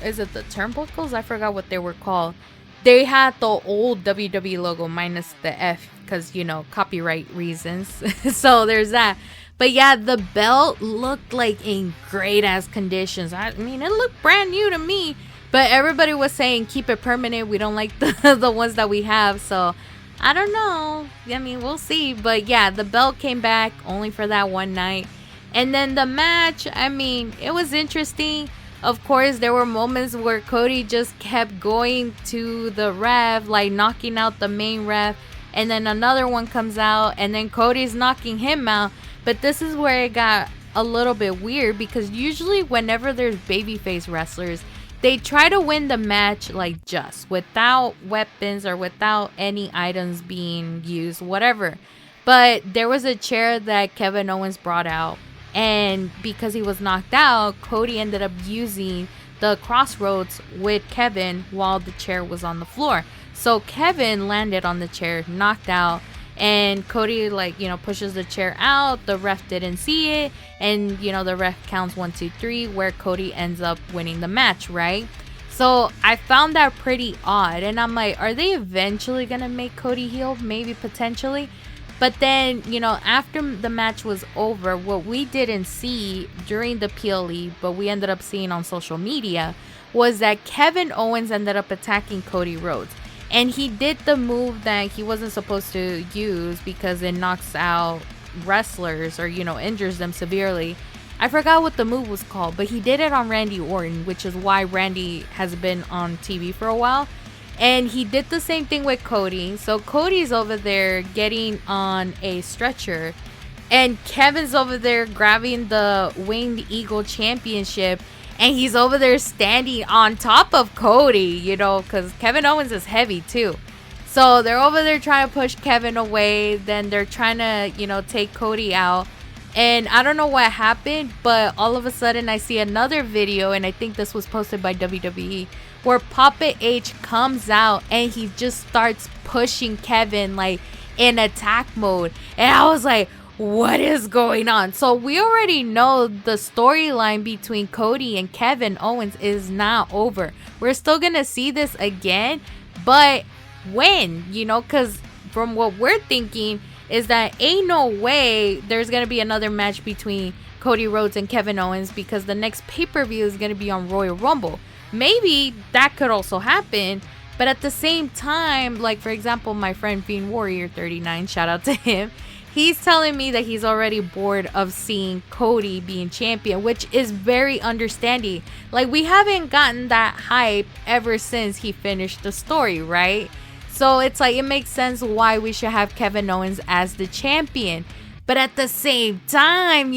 is it the turnbuckles? I forgot what they were called. They had the old WWE logo minus the F because, you know, copyright reasons. So there's that. But yeah, the belt looked like in great ass conditions. I mean, it looked brand new to me. But everybody was saying, keep it permanent. We don't like the ones that we have. So, I don't know. I mean, we'll see. But yeah, the belt came back only for that one night. And then the match, I mean, it was interesting. Of course, there were moments where Cody just kept going to the ref, like knocking out the main ref. And then another one comes out. And then Cody's knocking him out. But this is where it got a little bit weird. Because usually whenever there's babyface wrestlers, they try to win the match like just without weapons or without any items being used, whatever. But there was a chair that Kevin Owens brought out And because he was knocked out, Cody ended up using the crossroads with Kevin while the chair was on the floor. So Kevin landed on the chair, knocked out, and Cody pushes the chair out. The ref didn't see it, and the ref counts 1, 2, 3, where Cody ends up winning the match, right? So I found that pretty odd, and I'm like, are they eventually gonna make Cody heel? Maybe, potentially. But then, after the match was over, what we didn't see during the PLE, but we ended up seeing on social media, was that Kevin Owens ended up attacking Cody Rhodes. And he did the move that he wasn't supposed to use because it knocks out wrestlers or, injures them severely. I forgot what the move was called, but he did it on Randy Orton, which is why Randy has been on TV for a while. And he did the same thing with Cody. So Cody's over there getting on a stretcher, and Kevin's over there grabbing the Winged Eagle Championship, and he's over there standing on top of Cody, because Kevin Owens is heavy too. So they're over there trying to push Kevin away. Then they're trying to, take Cody out. And I don't know what happened, but all of a sudden I see another video, and I think this was posted by WWE, where Papa H comes out and he just starts pushing Kevin in attack mode. And I was like, what is going on? So we already know the storyline between Cody and Kevin Owens is not over. We're still gonna see this again, but when? Because from what we're thinking is that ain't no way there's gonna be another match between Cody Rhodes and Kevin Owens, because the next pay-per-view is gonna be on Royal Rumble. Maybe that could also happen, but at the same time, for example, my friend Fiend Warrior 39, shout out to him, he's telling me that he's already bored of seeing Cody being champion, which is very understanding. We haven't gotten that hype ever since he finished the story, right? So it's it makes sense why we should have Kevin Owens as the champion. But at the same time,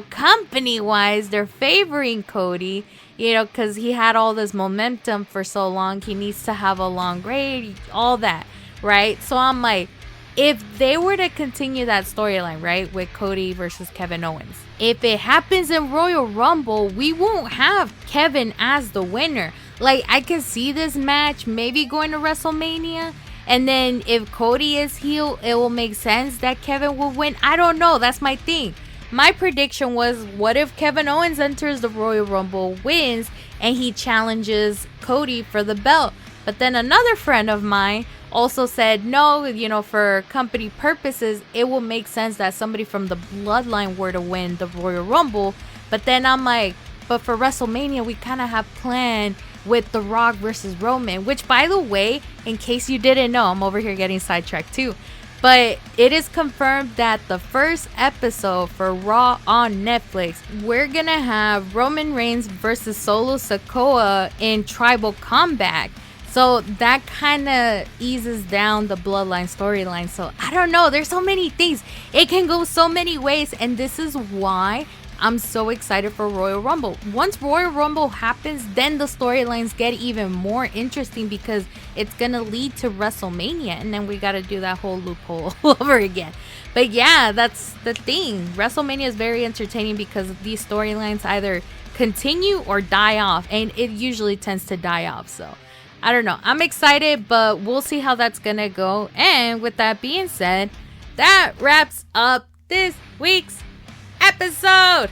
company-wise, they're favoring Cody, because he had all this momentum for so long. He needs to have a long reign, all that, right? So I'm like, if they were to continue that storyline, right, with Cody versus Kevin Owens, if it happens in Royal Rumble, we won't have Kevin as the winner. I can see this match maybe going to WrestleMania. And then if Cody is heel, it will make sense that Kevin will win. I don't know. That's my thing. My prediction was, what if Kevin Owens enters the Royal Rumble, wins, and he challenges Cody for the belt? But then another friend of mine also said, no, for company purposes, it will make sense that somebody from the bloodline were to win the Royal Rumble. But then I'm like, but for WrestleMania, we kind of have planned with The Rock versus Roman, which, by the way, in case you didn't know, I'm over here getting sidetracked too, but it is confirmed that the first episode for Raw on Netflix, we're gonna have Roman Reigns versus Solo Sikoa in tribal combat. So that kind of eases down the bloodline storyline. So I don't know, there's so many things, it can go so many ways, and this is why I'm so excited for Royal Rumble. Once Royal Rumble happens, then the storylines get even more interesting, because it's gonna lead to WrestleMania, and then we gotta do that whole loophole all over again. But yeah, that's the thing. WrestleMania is very entertaining because these storylines either continue or die off, and it usually tends to die off. So I don't know, I'm excited, but we'll see how that's gonna go. And with that being said, that wraps up this week's episode.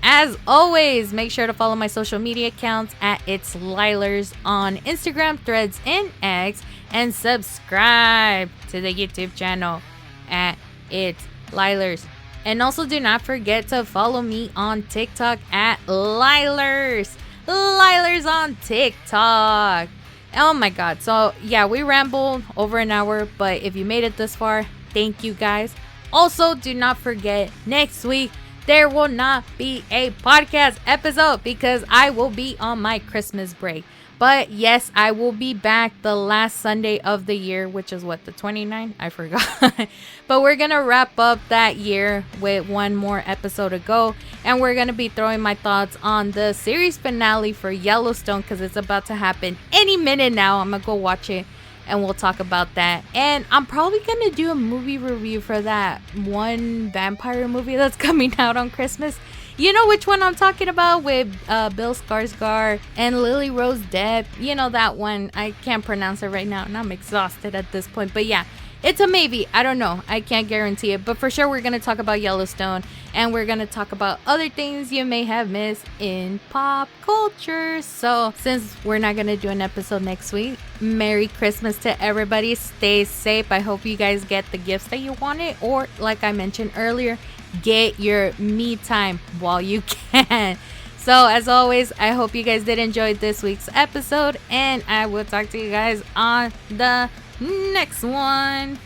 As always, make sure to follow my social media accounts at It's Lielers on Instagram, Threads, and X, and subscribe to the YouTube channel at It's Lielers. And also do not forget to follow me on TikTok at Lielers. Lielers on TikTok. Oh my god. So yeah, we rambled over an hour, but if you made it this far, thank you guys. Also, do not forget, next week, there will not be a podcast episode because I will be on my Christmas break. But yes, I will be back the last Sunday of the year, which is what, the 29th? I forgot. But we're going to wrap up that year with one more episode to go. And we're going to be throwing my thoughts on the series finale for Yellowstone, because it's about to happen any minute now. I'm going to go watch it. and we'll talk about that. And I'm probably gonna do a movie review for that one vampire movie that's coming out on Christmas. You know which one I'm talking about, with Bill Skarsgård and Lily Rose Depp. You know that one. I can't pronounce it right now, and I'm exhausted at this point. But yeah, it's a maybe. I don't know. I can't guarantee it. But for sure, we're going to talk about Yellowstone. And we're going to talk about other things you may have missed in pop culture. So since we're not going to do an episode next week, Merry Christmas to everybody. Stay safe. I hope you guys get the gifts that you wanted. Or like I mentioned earlier, get your me time while you can. So as always, I hope you guys did enjoy this week's episode, and I will talk to you guys on the next one.